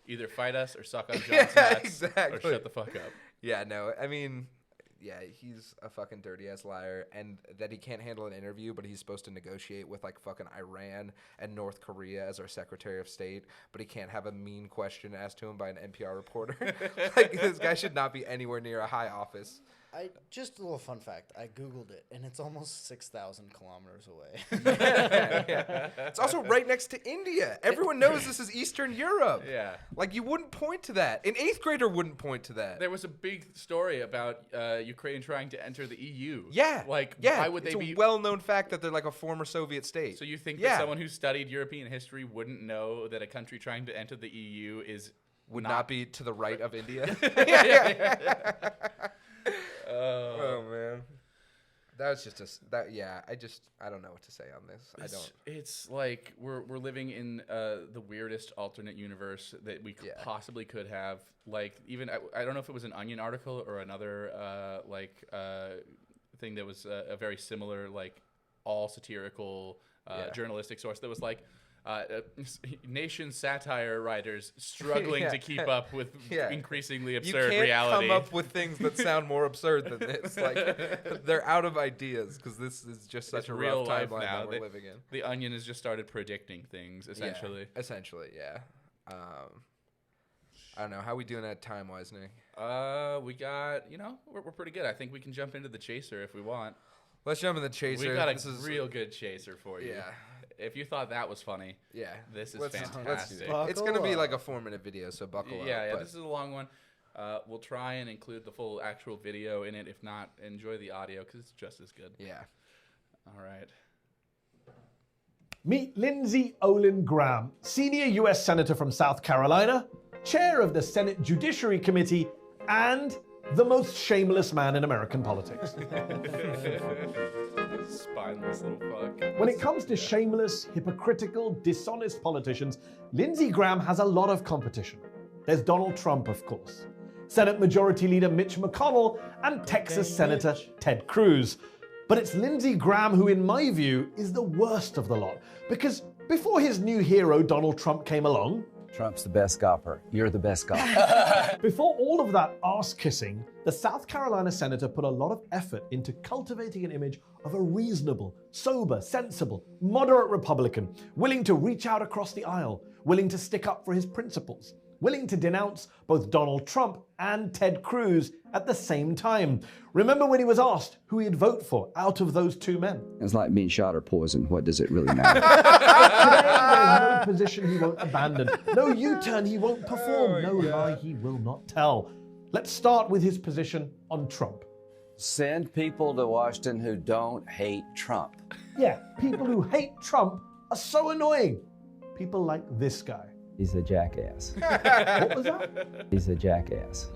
Either fight us or suck on John's nuts. Exactly. Or shut the fuck up. Yeah, no, I mean, yeah, he's a fucking dirty ass liar, and that he can't handle an interview, but he's supposed to negotiate with like fucking Iran and North Korea as our Secretary of State, but he can't have a mean question asked to him by an NPR reporter. Like, this guy should not be anywhere near a high office. Just a little fun fact. I Googled it, and it's almost 6,000 kilometers away. Yeah. It's also right next to India. Everyone knows this is Eastern Europe. Yeah. Like, you wouldn't point to that. An 8th grader wouldn't point to that. There was a big story about Ukraine trying to enter the EU. Yeah. Like, yeah. why would they it's be... a well-known fact that they're like a former Soviet state. So you think Yeah. that someone who studied European history wouldn't know that a country trying to enter the EU would not be to the right of India? Oh man, that was just I don't know what to say on this. It's like we're living in the weirdest alternate universe that we possibly could have. Like, even I don't know if it was an Onion article or another thing that was a very similar, like, all satirical journalistic source that was like, nation satire writers struggling to keep up with increasingly absurd reality. You can't come up with things that sound more absurd than this. Like, they're out of ideas because this is just such a real rough life timeline now. that we're living in. The Onion has just started predicting things, essentially. Yeah, essentially, yeah. I don't know. How we doing at time-wise, Nick? We got, we're pretty good. I think we can jump into the chaser if we want. Let's jump in the chaser. We got a real good chaser for you. Yeah. If you thought that was funny, this is fantastic. Let's do it. It's going to be like a 4-minute video, so buckle up. Yeah, this is a long one. We'll try and include the full actual video in it. If not, enjoy the audio because it's just as good. Yeah. All right. Meet Lindsey Graham, senior U.S. Senator from South Carolina, chair of the Senate Judiciary Committee, and the most shameless man in American politics. Spineless little fuck. When it comes to shameless, hypocritical, dishonest politicians, Lindsey Graham has a lot of competition. There's Donald Trump, of course, Senate Majority Leader Mitch McConnell, and Texas Senator Ted Cruz. But it's Lindsey Graham who, in my view, is the worst of the lot. Because before his new hero, Donald Trump, came along, Trump's the best golfer. You're the best golfer. Before all of that ass-kissing, the South Carolina senator put a lot of effort into cultivating an image of a reasonable, sober, sensible, moderate Republican, willing to reach out across the aisle, willing to stick up for his principles, willing to denounce both Donald Trump and Ted Cruz at the same time. Remember when he was asked who he'd vote for out of those two men? It's like being shot or poisoned. What does it really matter? Today, there's no position he won't abandon, no U-turn he won't perform, no lie he will not tell. Let's start with his position on Trump. Send people to Washington who don't hate Trump. Yeah, people who hate Trump are so annoying. People like this guy. He's a jackass. What was that? He's a jackass.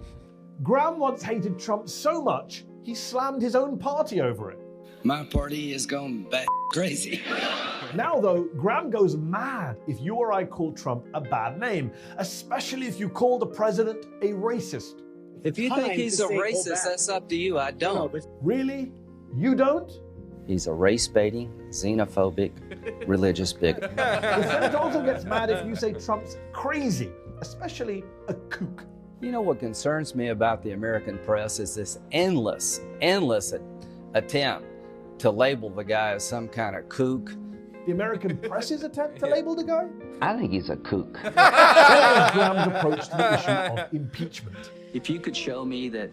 Graham once hated Trump so much, he slammed his own party over it. My party is going bat crazy. Now, though, Graham goes mad if you or I call Trump a bad name, especially if you call the president a racist. If you think he's a racist, that's up to you. I don't. Really? You don't? He's a race-baiting, xenophobic, religious bigot. The Senate also gets mad if you say Trump's crazy, especially a kook. You know what concerns me about the American press is this endless attempt to label the guy as some kind of kook. The American press's attempt to label the guy? I think he's a kook. That is Graham's approach to the issue of impeachment. If you could show me that,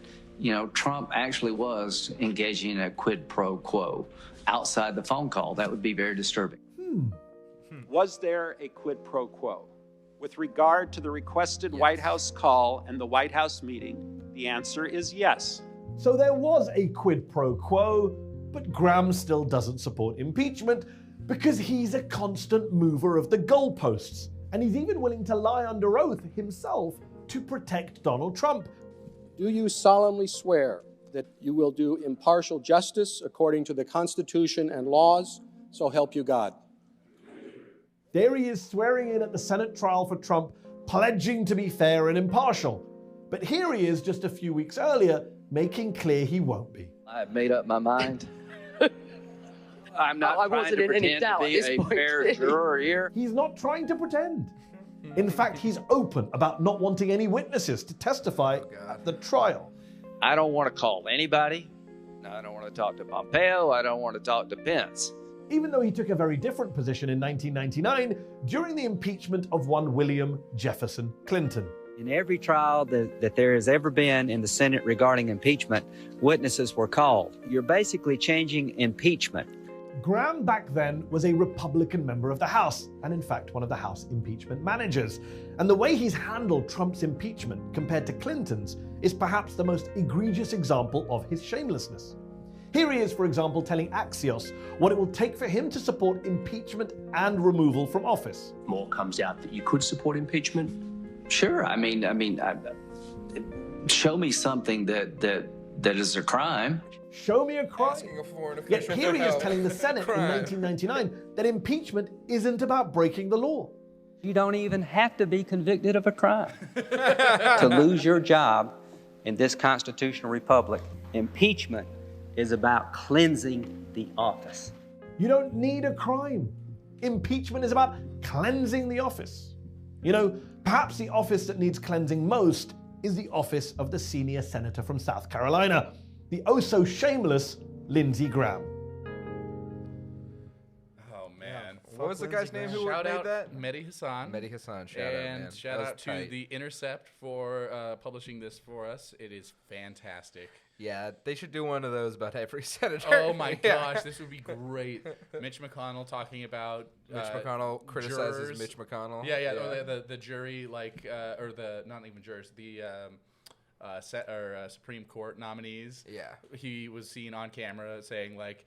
Trump actually was engaging in a quid pro quo outside the phone call, that would be very disturbing. Was there a quid pro quo? With regard to the requested White House call and the White House meeting, the answer is yes. So there was a quid pro quo, but Graham still doesn't support impeachment because he's a constant mover of the goalposts. And he's even willing to lie under oath himself to protect Donald Trump. Do you solemnly swear that you will do impartial justice according to the Constitution and laws, so help you God? There he is swearing in at the Senate trial for Trump, pledging to be fair and impartial. But here he is just a few weeks earlier, making clear he won't be. I've made up my mind. I'm not I trying wasn't to in any pretend to doubt at be this a point. fair juror here. He's not trying to pretend. In fact, he's open about not wanting any witnesses to testify at the trial. I don't want to call anybody. I don't want to talk to Pompeo. I don't want to talk to Pence. Even though he took a very different position in 1999 during the impeachment of one William Jefferson Clinton. In every trial that there has ever been in the Senate regarding impeachment, witnesses were called. You're basically changing impeachment. Graham back then was a Republican member of the House, and in fact one of the House impeachment managers. And the way he's handled Trump's impeachment compared to Clinton's is perhaps the most egregious example of his shamelessness. Here he is, for example, telling Axios what it will take for him to support impeachment and removal from office. More comes out that you could support impeachment. Sure. I mean, show me something that is a crime. Show me a crime. Asking a foreign Yet official here for he is help. telling the Senate in 1999 that impeachment isn't about breaking the law. You don't even have to be convicted of a crime to lose your job in this constitutional republic. Impeachment is about cleansing the office. You don't need a crime. Impeachment is about cleansing the office. You know, perhaps the office that needs cleansing most is the office of the senior senator from South Carolina, the oh-so-shameless Lindsey Graham. Oh, man. What was the guy's name who Shout made out that? Mehdi Hassan. Mehdi Hassan, shout out, man. And shout That was out to tight. The Intercept for publishing this for us. It is fantastic. Yeah, they should do one of those about every senator. Oh my Yeah. gosh, this would be great. Mitch McConnell talking about Mitch McConnell criticizes jurors. Mitch McConnell. Yeah. Yeah. Or the jury, like, or the not even jurors, the Supreme Court nominees. Yeah. He was seen on camera saying like,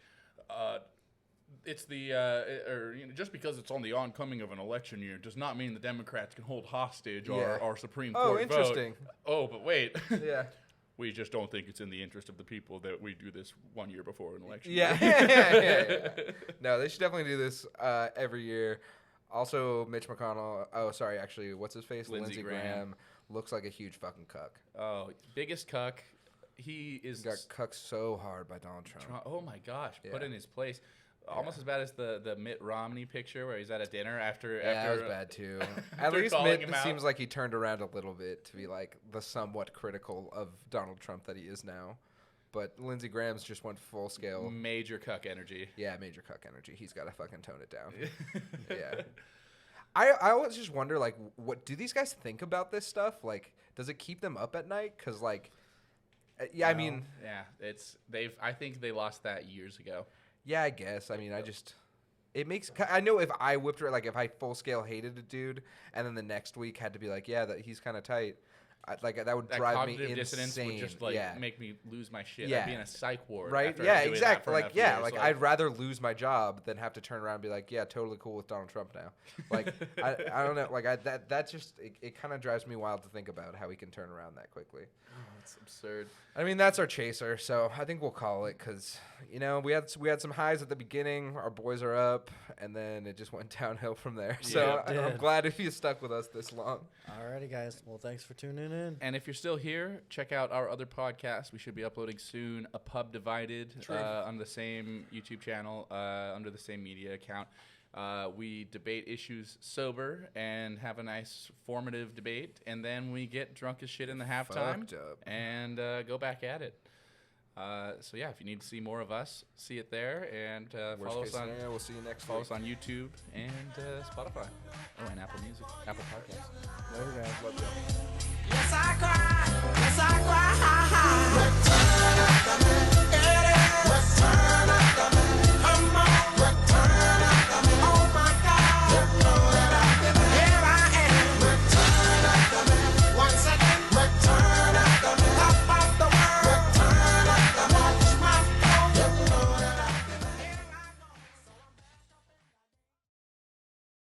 it's the or you know, just because it's on the oncoming of an election year does not mean the Democrats can hold hostage our Supreme Court Oh, interesting. vote. Oh, but wait. Yeah. We just don't think it's in the interest of the people that we do this 1 year before an election. Yeah. yeah. No, they should definitely do this every year. Also, Mitch McConnell. Oh, sorry. Actually, what's his face? Lindsey Graham. Looks like a huge fucking cuck. Oh, biggest cuck. He got cucked so hard by Donald Trump. Oh my gosh, put Yeah. in his place. Almost as bad as the Mitt Romney picture where he's at a dinner after. Yeah, that was bad too. At after least calling Mitt him out. seems like he turned around a little bit to be like the somewhat critical of Donald Trump that he is now. But Lindsey Graham's just went full scale. Major cuck energy. Yeah, major cuck energy. He's got to fucking tone it down. Yeah. I always just wonder, like, what do these guys think about this stuff? Like, does it keep them up at night? Because, like, yeah, I mean, I think they lost that years ago. Yeah, I guess. I mean, it makes. I know if I whipped her, like, if I full scale hated a dude, and then the next week had to be like, yeah, that he's kind of tight. That would drive me insane. Dissonance would just make me lose my shit. Yeah. I'd be in a psych ward. Right? After Yeah, doing exactly. that for enough years. I'd rather lose my job than have to turn around and be like, yeah, totally cool with Donald Trump now. Like, I don't know. Like, that just it kind of drives me wild to think about how he can turn around that quickly. Oh, it's absurd. I mean, that's our chaser, so I think we'll call it because, you know, we had some highs at the beginning. Our boys are up, and then it just went downhill from there. So I'm glad if you stuck with us this long. Alrighty, guys. Well, thanks for tuning in. And if you're still here, check out our other podcast. We should be uploading soon. A Pub Divided on the same YouTube channel, under the same media account. We debate issues sober and have a nice formative debate, and then we get drunk as shit in the halftime and go back at it. So yeah, if you need to see more of us, see it there, and follow us on. We'll see you next. Follow us on YouTube and Spotify. Oh, and Apple Music, Apple Podcasts. There we go. Love you.